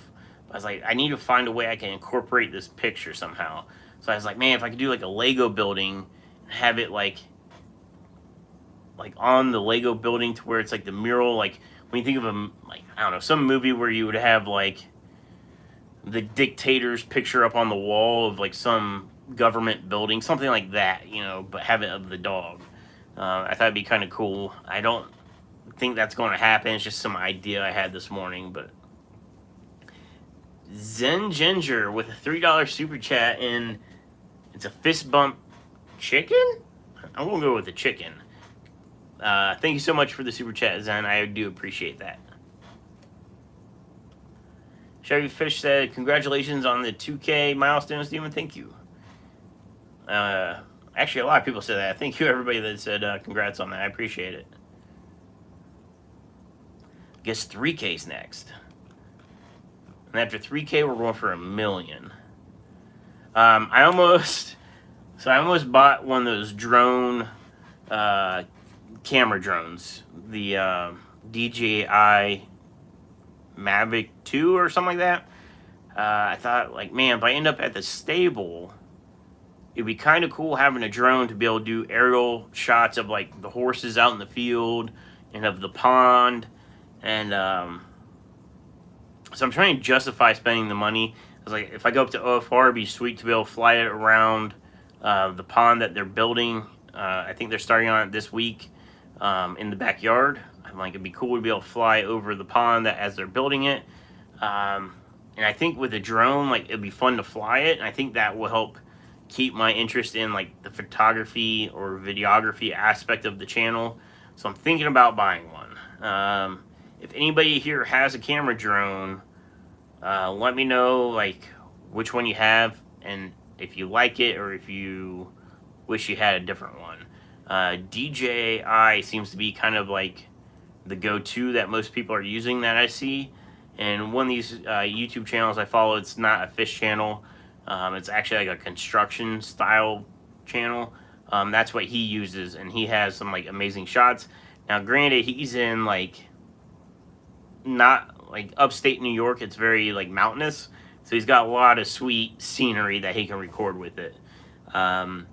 I was like, I need to find a way I can incorporate this picture somehow. So I was like, man, if I could do like a Lego building, have it like on the Lego building to where it's like the mural, like when you think of a, like, I don't know, some movie where you would have like the dictator's picture up on the wall of like some government building, something like that, you know, but have it of the dog. I thought it'd be kind of cool. I don't think that's going to happen. It's just some idea I had this morning. But Zen Ginger with a $3 super chat, and it's a fist bump chicken? I'm going to go with the chicken. Thank you so much for the super chat, Zen. I do appreciate that. Chevy Fish said, congratulations on the 2K milestone, Steven. Thank you. Actually, a lot of people said that. Thank you, everybody that said congrats on that. I appreciate it. I guess 3K's next. And after 3K, we're going for $1 million. I almost bought one of those drone camera drones. The DJI Mavic 2 or something like that. I thought, like, man, if I end up at the stable, it'd be kind of cool having a drone to be able to do aerial shots of like the horses out in the field and of the pond. And so I'm trying to justify spending the money. I was like, if I go up to OFR, it'd be sweet to be able to fly it around the pond that they're building. I think they're starting on it this week in the backyard. I'm like, it'd be cool to be able to fly over the pond that as they're building it. And I think with a drone, like, it'd be fun to fly it. And I think that will help keep my interest in like the photography or videography aspect of the channel. So I'm thinking about buying one. If anybody here has a camera drone, let me know like which one you have and if you like it or if you wish you had a different one. DJI seems to be kind of like the go-to that most people are using that I see. And one of these YouTube channels I follow, it's not a fish channel. It's actually like a construction style channel. That's what he uses, and he has some like amazing shots. Now, granted, he's in like not like upstate New York. It's very like mountainous, so he's got a lot of sweet scenery that he can record with it. So I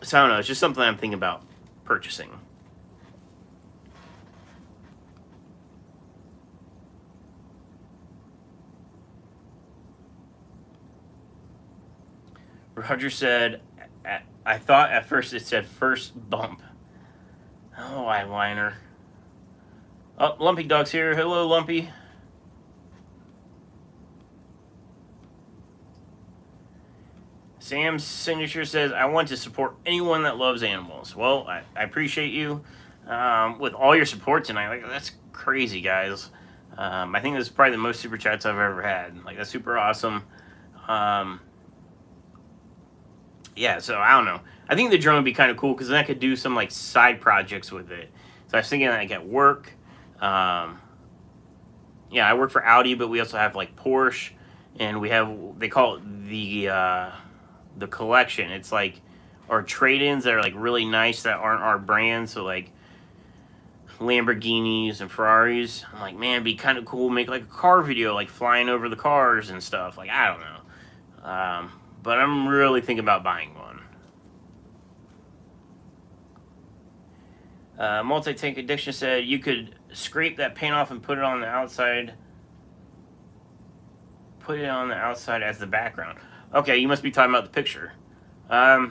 don't know. It's just something I'm thinking about purchasing. Roger said, I thought at first it said first bump. Oh, eyeliner. Oh, Lumpy Dog's here. Hello, Lumpy. Sam's signature says, I want to support anyone that loves animals. Well, I appreciate you with all your support tonight. Like, that's crazy, guys. I think this is probably the most super chats I've ever had. Like, that's super awesome. Yeah, so I don't know. I think the drone would be kind of cool because then I could do some like side projects with it. So I was thinking like at work. Yeah, I work for Audi, but we also have like Porsche, and we have, they call it the collection. It's like our trade-ins that are like really nice that aren't our brand. So like Lamborghinis and Ferraris. I'm like, man, it'd be kind of cool to make like a car video, like flying over the cars and stuff. Like, I don't know. But I'm really thinking about buying one. Multi-Tank Addiction said you could scrape that paint off and put it on the outside. Put it on the outside as the background. Okay, you must be talking about the picture. I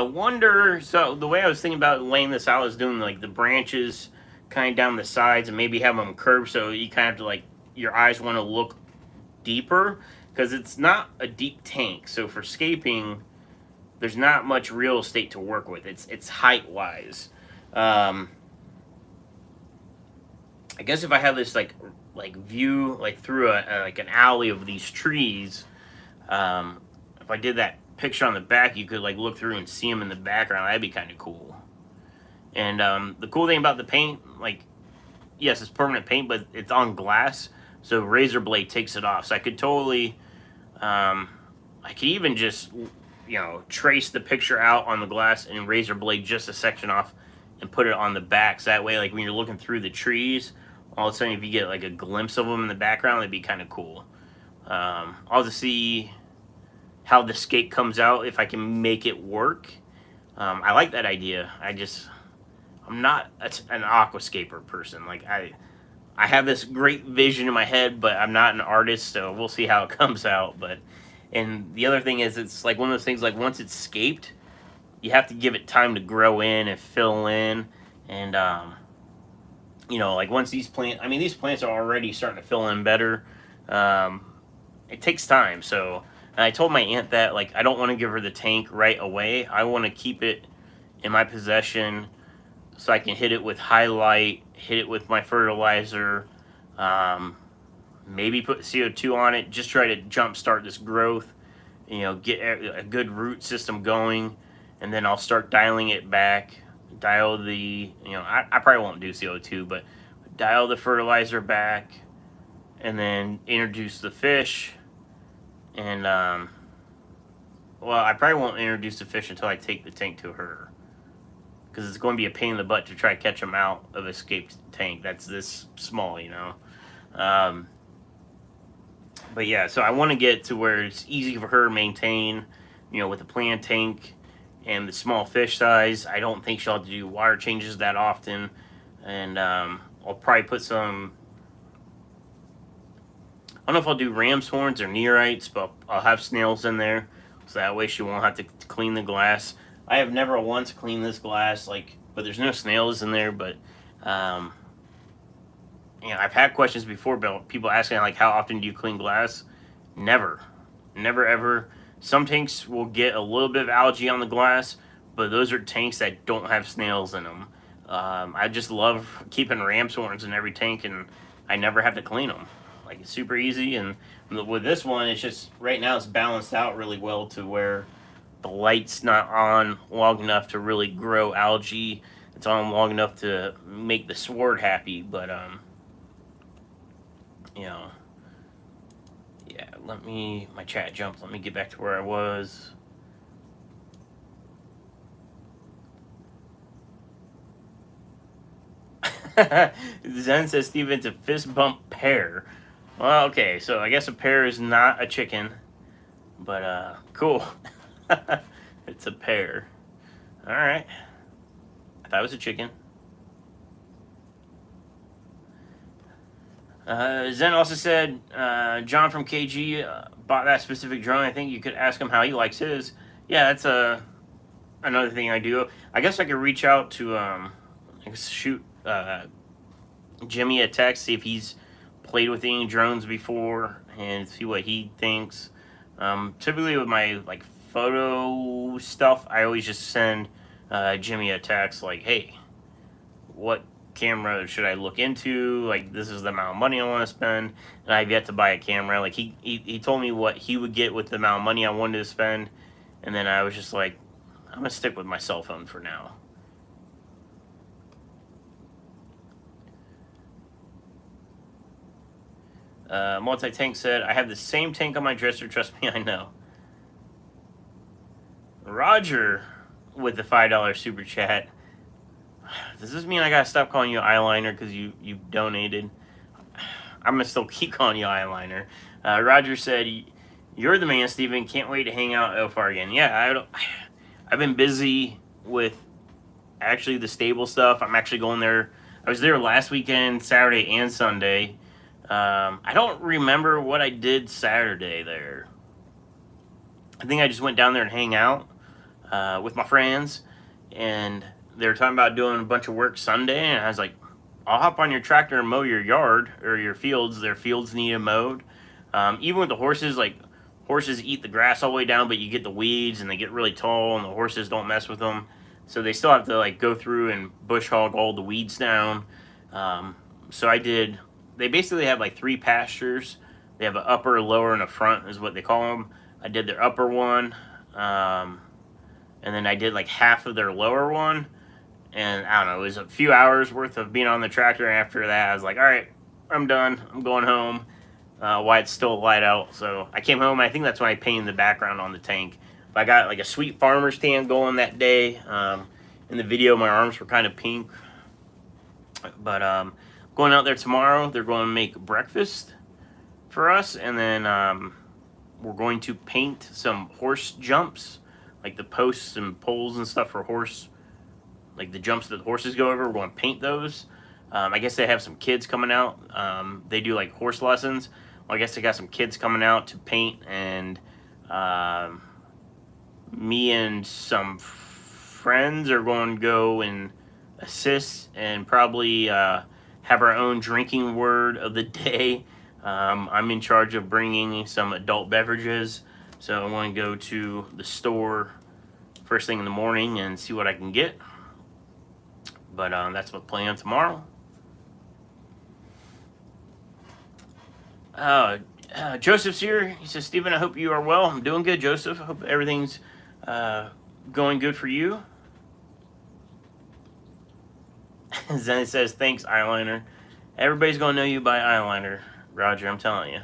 wonder, so the way I was thinking about laying this out is doing like the branches kind of down the sides and maybe have them curved so you kind of have to like, your eyes want to look deeper because it's not a deep tank. So for scaping, there's not much real estate to work with. It's height wise. I guess if I have this like view like through like an alley of these trees, if I did that picture on the back, you could like look through and see them in the background. That'd be kind of cool. And the cool thing about the paint, like, yes, it's permanent paint, but it's on glass, so razor blade takes it off. So I could totally, I could even just, you know, trace the picture out on the glass and razor blade just a section off and put it on the back. So that way, like when you're looking through the trees, all of a sudden if you get like a glimpse of them in the background, that'd be kind of cool. I'll just see how the scape comes out if I can make it work. I like that idea. I'm not an aquascaper person. Like I have this great vision in my head, but I'm not an artist, so we'll see how it comes out. But and the other thing is, it's like one of those things. Like once it's scaped, you have to give it time to grow in and fill in, and you know, like once these plants, I mean, these plants are already starting to fill in better. It takes time. So and I told my aunt that like I don't want to give her the tank right away. I want to keep it in my possession so I can hit it with highlight, hit it with my fertilizer, maybe put CO2 on it, just try to jumpstart this growth, you know, get a good root system going, and then I'll start dialing it back, dial the, you know, I probably won't do CO2, but dial the fertilizer back, and then introduce the fish, and, well, I probably won't introduce the fish until I take the tank to her, because it's going to be a pain in the butt to try to catch them out of a escaped tank that's this small, you know. But yeah, so I want to get to where it's easy for her to maintain, you know, with the plant tank and the small fish size. I don't think she'll have to do water changes that often, and I'll probably put some, I don't know if I'll do ram's horns or neorites, but I'll have snails in there, so that way she won't have to clean the glass. I have never once cleaned this glass, like, but there's no snails in there. But you know, I've had questions before about people asking like, how often do you clean glass? Never ever. Some tanks will get a little bit of algae on the glass, but those are tanks that don't have snails in them. I just love keeping ram's horns in every tank, and I never have to clean them. Like, it's super easy, and with this one, it's just right now it's balanced out really well to where the light's not on long enough to really grow algae. It's on long enough to make the sword happy, but you know, yeah. My chat jumped. Let me get back to where I was. Zen says, Steven, it's a fist bump pear. Well, okay, so I guess a pear is not a chicken, but cool. It's a pear. Alright. I thought it was a chicken. Zen also said, John from KG bought that specific drone. I think you could ask him how he likes his. Yeah, that's another thing I do. I guess I could reach out to shoot Jimmy a text, see if he's played with any drones before, and see what he thinks. Typically with my like photo stuff, I always just send Jimmy a text like, hey, what camera should I look into? Like, this is the amount of money I want to spend, and I've yet to buy a camera. Like, he told me what he would get with the amount of money I wanted to spend, and then I was just like, I'm gonna stick with my cell phone for now. Multi-Tank said, I have the same tank on my dresser, trust me, I know. Roger with the $5 super chat. Does this mean I gotta stop calling you eyeliner because you donated? I'm gonna still keep calling you eyeliner. Roger said, you're the man, Steven. Can't wait to hang out at OFAR again. Yeah, I've been busy with actually the stable stuff. I'm actually going there. I was there last weekend, Saturday and Sunday. I don't remember what I did Saturday there. I think I just went down there and hang out with my friends, and they were talking about doing a bunch of work Sunday, and I was like, I'll hop on your tractor and mow your yard or your fields. Their fields need mowed. Even with the horses, like, horses eat the grass all the way down, but you get the weeds and they get really tall, and the horses don't mess with them. So they still have to like go through and bush hog all the weeds down. So I did. They basically have like 3 pastures. They have an upper, lower, and a front is what they call them. I did their upper one, and then I did like half of their lower one. And I don't know, it was a few hours worth of being on the tractor. And after that, I was like, all right, I'm done. I'm going home. While it's still light out. So I came home. I think that's when I painted the background on the tank. But I got like a sweet farmer's tan going that day. in the video, my arms were kind of pink. But going out there tomorrow, they're going to make breakfast for us, and then we're going to paint some horse jumps, like the posts and poles and stuff for horse, like the jumps that the horses go over. We're going to paint those. I guess they have some kids coming out. They do like horse lessons. Well, I guess they got some kids coming out to paint, and me and some friends are going to go and assist and probably have our own drinking word of the day. I'm in charge of bringing some adult beverages, so I want to go to the store first thing in the morning and see what I can get. But that's what plan tomorrow. Joseph's here. He says, Stephen, I hope you are well. I'm doing good, Joseph. I hope everything's going good for you. Zen says, thanks, eyeliner. Everybody's going to know you by eyeliner, Roger, I'm telling you.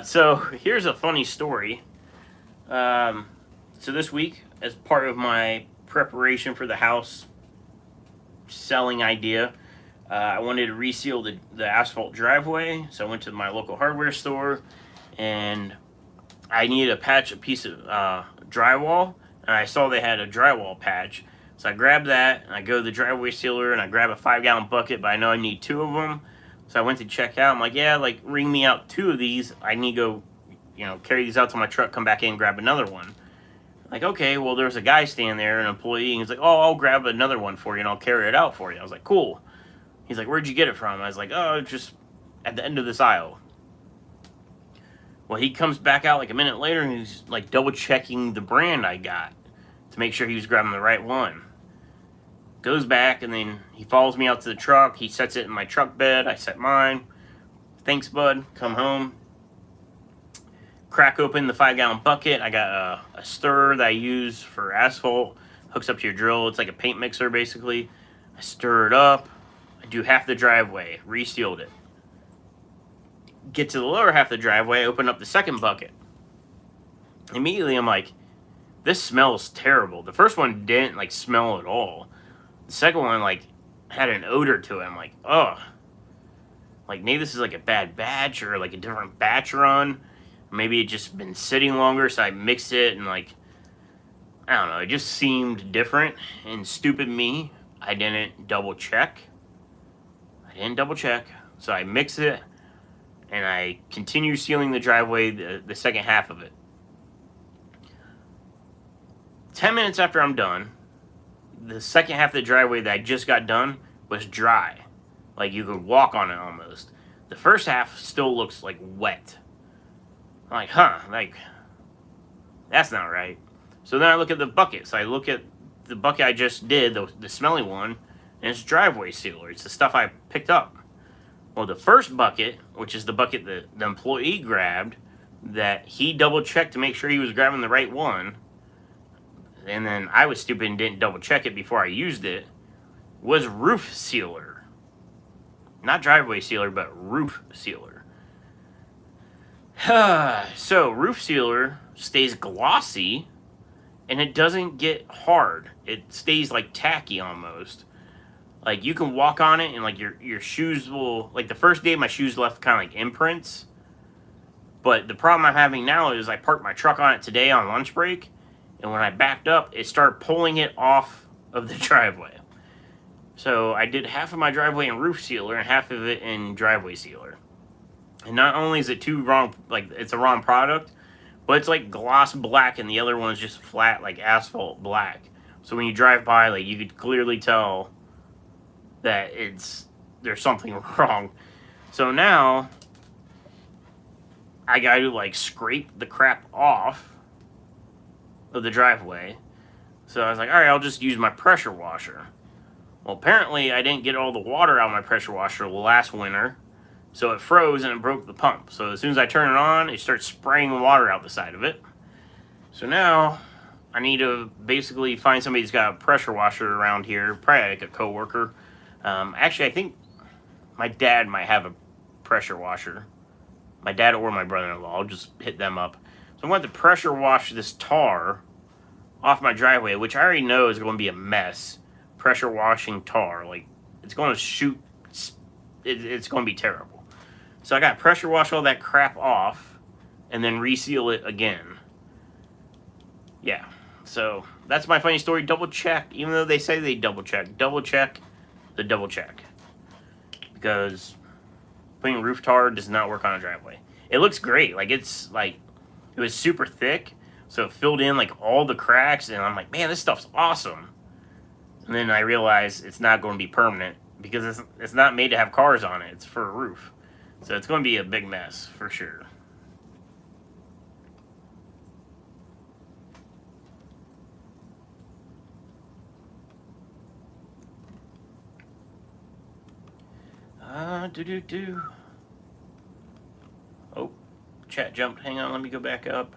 So here's a funny story. So this week, as part of my preparation for the house selling idea, I wanted to reseal the asphalt driveway. So I went to my local hardware store, and I needed to patch a piece of drywall, and I saw they had a drywall patch. So I grabbed that, and I go to the driveway sealer, and I grab a 5-gallon bucket, but I know I need 2 of them. So I went to check out. I'm like, yeah, like, ring me out 2 of these. I need to go, carry these out to my truck, come back in and grab another one. Like, okay, well, there's a guy standing there, an employee, and he's like, oh, I'll grab another one for you, and I'll carry it out for you. I was like, cool. He's like, where'd you get it from? I was like, oh, just at the end of this aisle. Well, he comes back out like a minute later, and he's like double-checking the brand I got to make sure he was grabbing the right one. Goes back, and then he follows me out to the truck. He sets it in my truck bed. I set mine. Thanks, bud. Come home. Crack open the 5-gallon bucket. I got a stirrer that I use for asphalt. Hooks up to your drill. It's like a paint mixer, basically. I stir it up. I do half the driveway. Resealed it. Get to the lower half of the driveway. Open up the second bucket. Immediately, I'm like, this smells terrible. The first one didn't, like, smell at all. The second one, like, had an odor to it. I'm like, ugh. Like, maybe this is, like, a bad batch or, like, a different batch run. Maybe it just been sitting longer, so I mixed it, and, like, I don't know. It just seemed different. And stupid me, I didn't double check. So I mix it, and I continue sealing the driveway, the second half of it. 10 minutes after I'm done, the second half of the driveway that I just got done was dry. Like, you could walk on it almost. The first half still looks like wet. I'm like, like, that's not right. So then I look at the bucket. So I look at the bucket I just did, the smelly one, and it's driveway sealer. It's the stuff I picked up. Well, the first bucket, which is the bucket that the employee grabbed, that he double-checked to make sure he was grabbing the right one, and then I was stupid and didn't double-check it before I used it, was roof sealer. Not driveway sealer, but roof sealer. So, roof sealer stays glossy, and it doesn't get hard. It stays, like, tacky almost. Like, you can walk on it, and, like, your shoes will... Like, the first day, my shoes left kind of, like, imprints. But the problem I'm having now is I parked my truck on it today on lunch break, and when I backed up, it started pulling it off of the driveway. So I did half of my driveway in roof sealer and half of it in driveway sealer. And not only is it it's a wrong product, but it's like gloss black, and the other one's just flat, like asphalt black. So when you drive by, like, you could clearly tell that there's something wrong. So now I got to, like, scrape the crap off of the driveway. So I was like, all right, I'll just use my pressure washer. Well, apparently I didn't get all the water out of my pressure washer last winter, so it froze and it broke the pump. So as soon as I turn it on, it starts spraying water out the side of it. So now I need to basically find somebody who's got a pressure washer around here, probably like a coworker. Actually, I think my dad might have a pressure washer. My dad or my brother-in-law. I'll just hit them up. So I'm going to pressure wash this tar off my driveway, which I already know is going to be a mess. Pressure washing tar, like it's going to shoot. It's going to be terrible. So I got pressure wash all that crap off, and then reseal it again. Yeah. So that's my funny story. Double check, even though they say they double check. Double check the double check, because putting roof tar does not work on a driveway. It looks great. Like it was super thick, so it filled in like all the cracks, and I'm like, man, this stuff's awesome. And then I realized it's not going to be permanent because it's not made to have cars on it. It's for a roof, so it's going to be a big mess for sure. Oh, chat jumped. Hang on, let me go back up.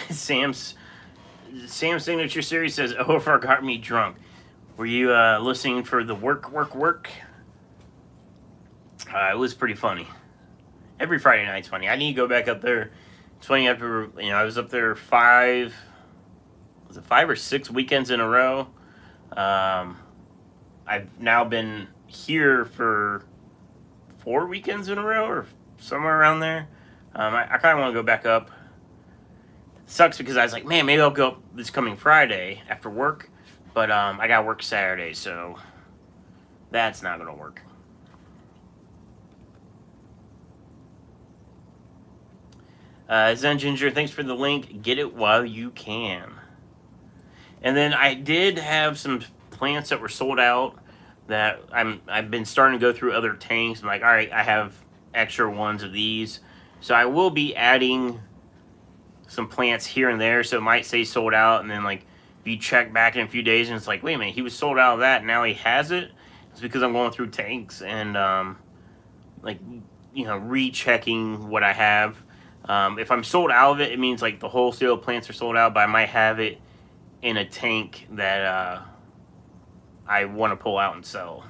Sam's signature series says, "OFR got me drunk." Were you listening for the work? It was pretty funny. Every Friday night's funny. I need to go back up there. It's funny after I was up there 5 or 6 weekends in a row. I've now been here for 4 weekends in a row, or somewhere around there. I kind of want to go back up. It sucks because I was like, man, maybe I'll go up this coming Friday after work, but I got work Saturday, so that's not going to work. Zen Ginger, thanks for the link. Get it while you can. And then I did have some plants that were sold out that I've been starting to go through other tanks. I'm like, all right, I have extra ones of these, so I will be adding some plants here and there. So it might say sold out, and then like if you check back in a few days and it's like, wait a minute, he was sold out of that, and now he has it. It's because I'm going through tanks and rechecking what I have. If I'm sold out of it, it means like the wholesale plants are sold out, but I might have it in a tank that I want to pull out and sell.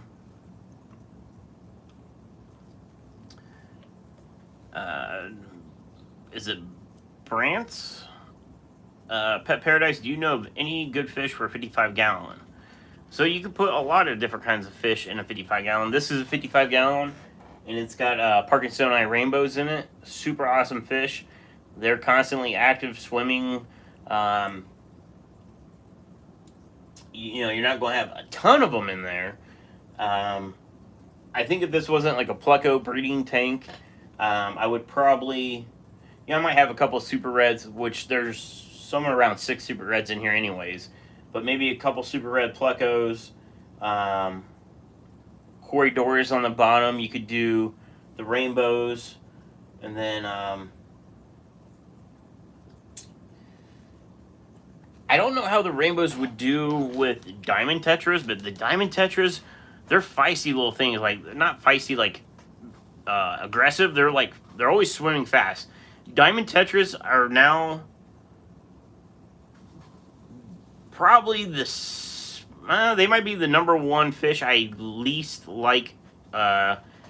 Is it Brant's? Pet Paradise, do you know of any good fish for a 55 gallon? So you can put a lot of different kinds of fish in a 55 gallon. This is a 55 gallon, and it's got Parkinsoni rainbows in it. Super awesome fish. They're constantly active, swimming. You're not going to have a ton of them in there. I think if this wasn't like a Pleco breeding tank, I would probably, I might have a couple of super reds, which there's somewhere around 6 super reds in here anyways, but maybe a couple super red Plecos, corridors on the bottom. You could do the rainbows, and then I don't know how the rainbows would do with diamond tetras, but the diamond tetras, they're feisty little things. Like, not feisty like aggressive. They're always swimming fast. Diamond tetras are now probably they might be the number one fish I least like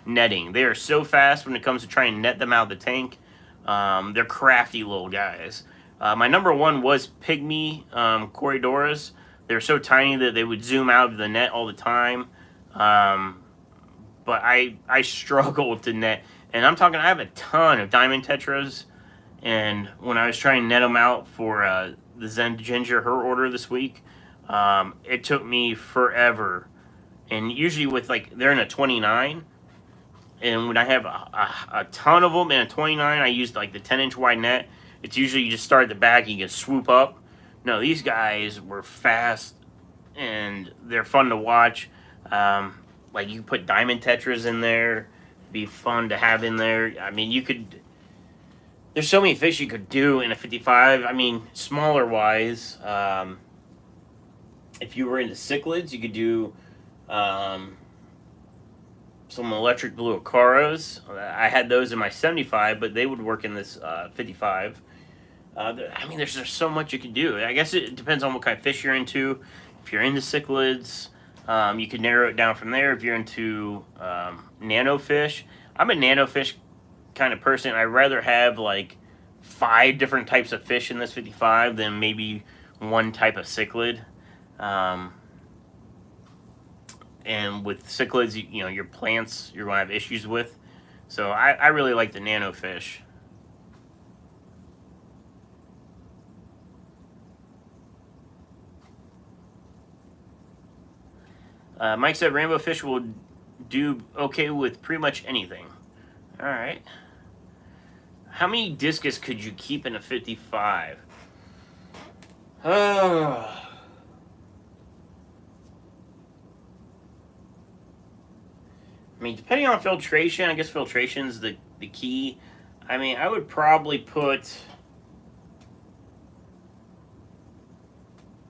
netting. They are so fast when it comes to trying to net them out of the tank. They're crafty little guys. My number one was pygmy corridors. They're so tiny that they would zoom out of the net all the time. But I struggle to net. And I'm talking, I have a ton of diamond tetras. And when I was trying to net them out for the Zen Ginger, her order this week, it took me forever. And usually with they're in a 29. And when I have a ton of them in a 29, I use the 10-inch wide net. It's usually you just start at the back and you can swoop up. No, these guys were fast and they're fun to watch. You can put diamond tetras in there. Be fun to have in there. I mean, there's so many fish you could do in a 55. I mean, smaller wise, if you were into cichlids, you could do some electric blue acaras. I had those in my 75, but they would work in this 55. There's just so much you can do. I guess it depends on what kind of fish you're into. If you're into cichlids, you can narrow it down from there. If you're into nano fish, I'm a nano fish kind of person. I'd rather have like 5 different types of fish in this 55 than maybe one type of cichlid. And with cichlids, you know, your plants you're going to have issues with. So I really like the nano fish. Mike said rainbow fish will do okay with pretty much anything. All right. How many discus could you keep in a 55? I mean, depending on filtration, I guess filtration's the key. I mean, I would probably put...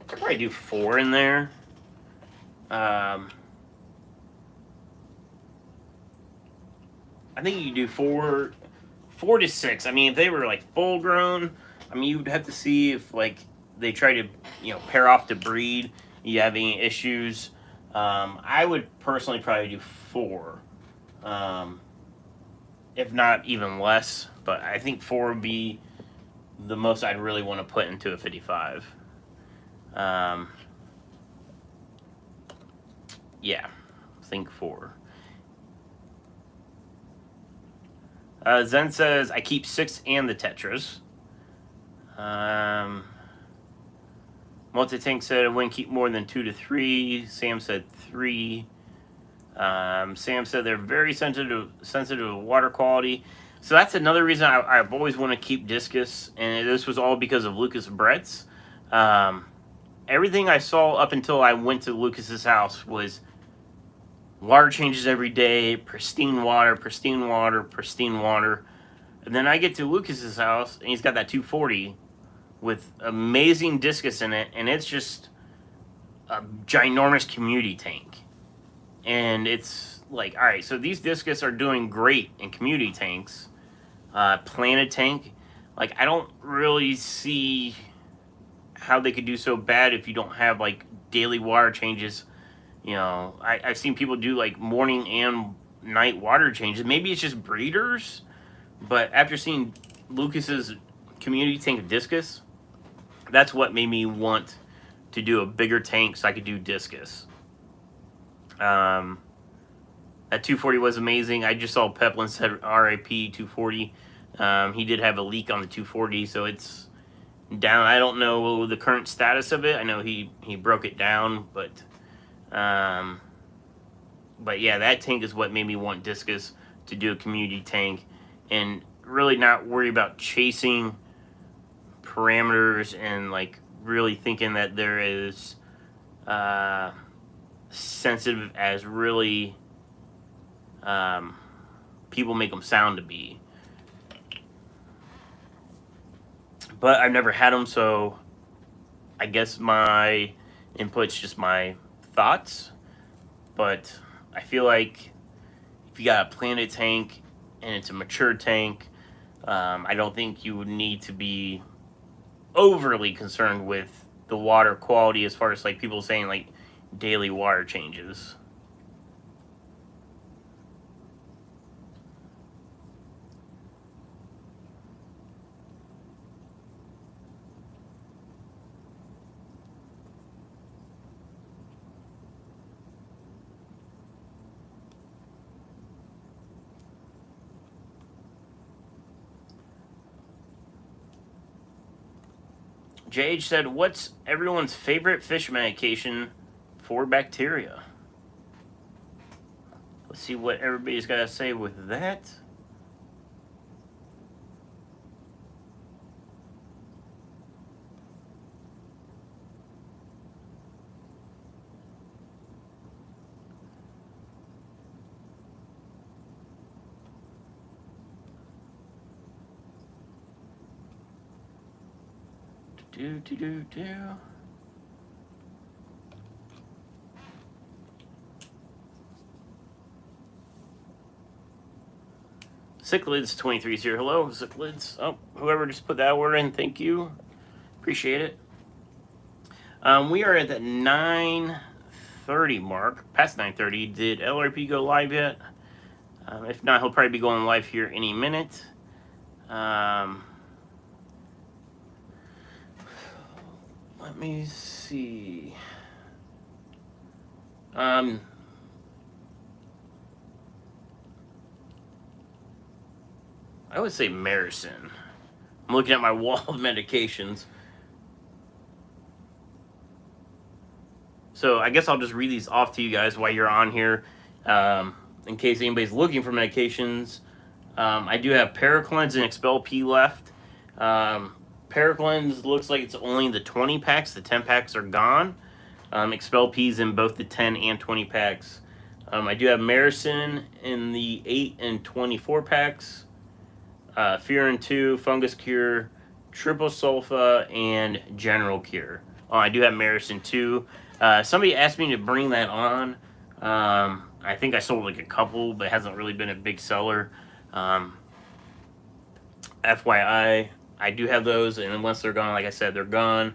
I'd probably do 4 in there. I think you do 4 to 6. I mean, if they were like full grown, I mean, you'd have to see if like they try to, you know, pair off to breed. You have any issues? I would personally probably do 4, if not even less. But I think 4 would be the most I'd really want to put into a 55. Yeah, I think 4. Zen says, I keep 6 and the Tetras. Multi-Tank said I wouldn't keep more than 2 to 3. Sam said 3. Sam said they're very sensitive to water quality. So that's another reason I've always wanted to keep discus. And this was all because of Lucas Brett's. Everything I saw up until I went to Lucas's house was water changes every day, pristine water, pristine water, pristine water. And then I get to Lucas's house, and he's got that 240 with amazing discus in it, and it's just a ginormous community tank. And it's like, all right, so these discus are doing great in community tanks. Planted tank, like, I don't really see how they could do so bad if you don't have, like, daily water changes. You know, I've seen people do like morning and night water changes. Maybe it's just breeders, but after seeing Lucas's community tank of discus, that's what made me want to do a bigger tank so I could do discus. That 240 was amazing. I just saw Peplin said RIP 240. He did have a leak on the 240, so it's down. I don't know the current status of it. I know he broke it down, but yeah, that tank is what made me want discus to do a community tank and really not worry about chasing parameters and like really thinking that there is sensitive as really people make them sound to be. But I've never had them, so I guess my input's just my thoughts. But I feel like if you got a planted tank and it's a mature tank, I don't think you would need to be overly concerned with the water quality as far as like people saying like daily water changes. JH said, what's everyone's favorite fish medication for bacteria? Let's see what everybody's got to say with that. Do. Cichlids 23's here. Hello, Cichlids. Oh, whoever just put that word in, thank you. Appreciate it. We are at the 9:30 mark, past 9:30. Did LRP go live yet? If not, he'll probably be going live here any minute. Let me see. I would say Maricin. I'm looking at my wall of medications. So I guess I'll just read these off to you guys while you're on here, in case anybody's looking for medications. I do have Paraclins and Expel P left. Paraclins looks like it's only the 20 packs. The 10 packs are gone. Expel P's in both the 10 and 20 packs. I do have Maricin in the 8 and 24 packs. Furin 2, Fungus Cure, Triple Sulfa, and General Cure. Oh, I do have Maricin 2. Somebody asked me to bring that on. I think I sold like a couple, but it hasn't really been a big seller. FYI, I do have those, and once they're gone, like I said, they're gone.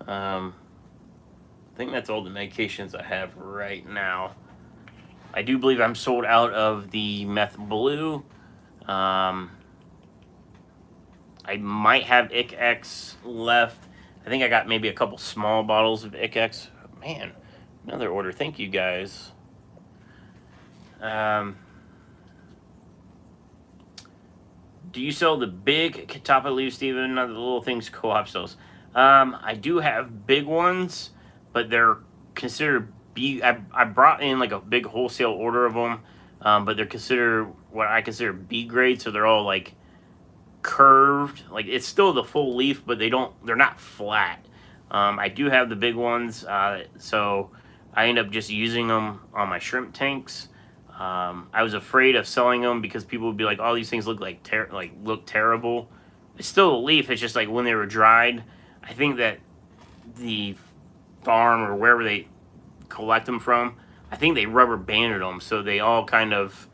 I think that's all the medications I have right now. I do believe I'm sold out of the Meth Blue. I might have ICX left. I think I got maybe a couple small bottles of ICX. Man, another order. Thank you guys. Do you sell the big Catapa leaves, Steven? Not the little things Co-op sells. I do have big ones, but they're considered B. I brought in like a big wholesale order of them, but they're considered what I consider B grade, so they're all like curved. Like it's still the full leaf, but they're not flat. I do have the big ones, so I end up just using them on my shrimp tanks. I was afraid of selling them because people would be like, "Oh, these things look like look terrible." It's still a leaf. It's just like when they were dried. I think that the farm or wherever they collect them from, I think they rubber banded them, so they all kind of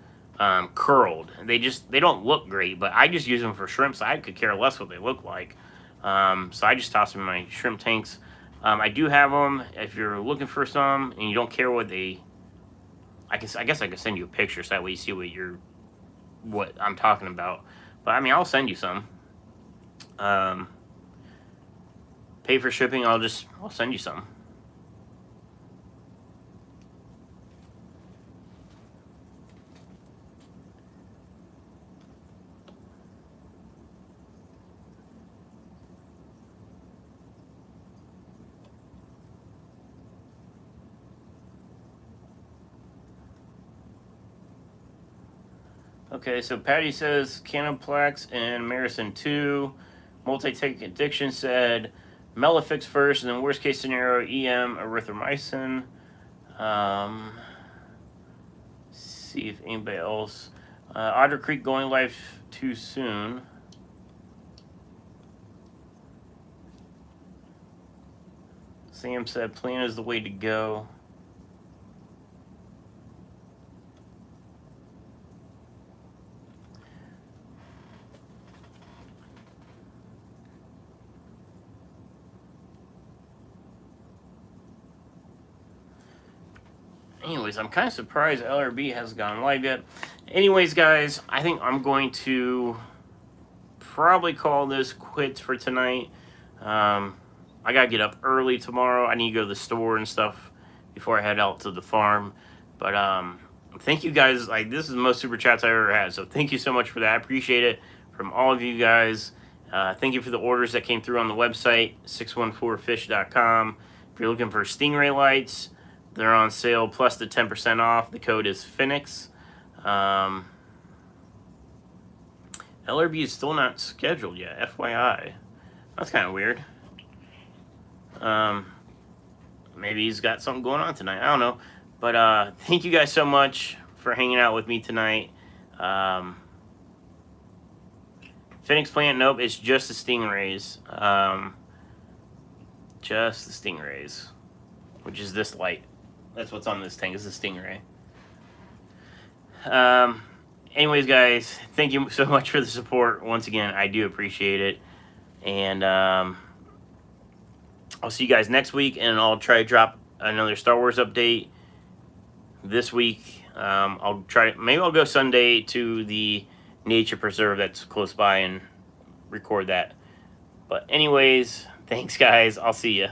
curled. They don't look great, but I just use them for shrimp, so I could care less what they look like. So I just toss them in my shrimp tanks. I do have them. If you're looking for some and you don't care what they, I guess I could send you a picture so that way you see what I'm talking about. But I mean, I'll send you some. Pay for shipping. I'll send you some. Okay, so Patty says Canoplex and Maricin 2. Multi-Tech Addiction said Melifix first, and then worst case scenario, EM erythromycin. See if anybody else. Otter Creek going live too soon. Sam said plan is the way to go. Anyways, I'm kind of surprised LRB hasn't gone live yet. Anyways, guys, I think I'm going to probably call this quits for tonight. I gotta get up early tomorrow. I need to go to the store and stuff before I head out to the farm. But thank you guys. Like, this is the most super chats I ever had. So thank you so much for that. I appreciate it from all of you guys. Thank you for the orders that came through on the website, 614fish.com. If you're looking for Stingray lights, they're on sale plus the 10% off. The code is Phoenix. LRB is still not scheduled yet, FYI. That's kind of weird. Maybe he's got something going on tonight. I don't know. But thank you guys so much for hanging out with me tonight. Phoenix plant, nope, it's just the Stingrays. Just the Stingrays, which is this light. That's what's on this tank, is the Stingray. Anyways, guys, thank you so much for the support. Once again, I do appreciate it. And I'll see you guys next week, and I'll try to drop another Star Wars update this week. Maybe I'll go Sunday to the nature preserve that's close by and record that. But anyways, thanks guys. I'll see ya.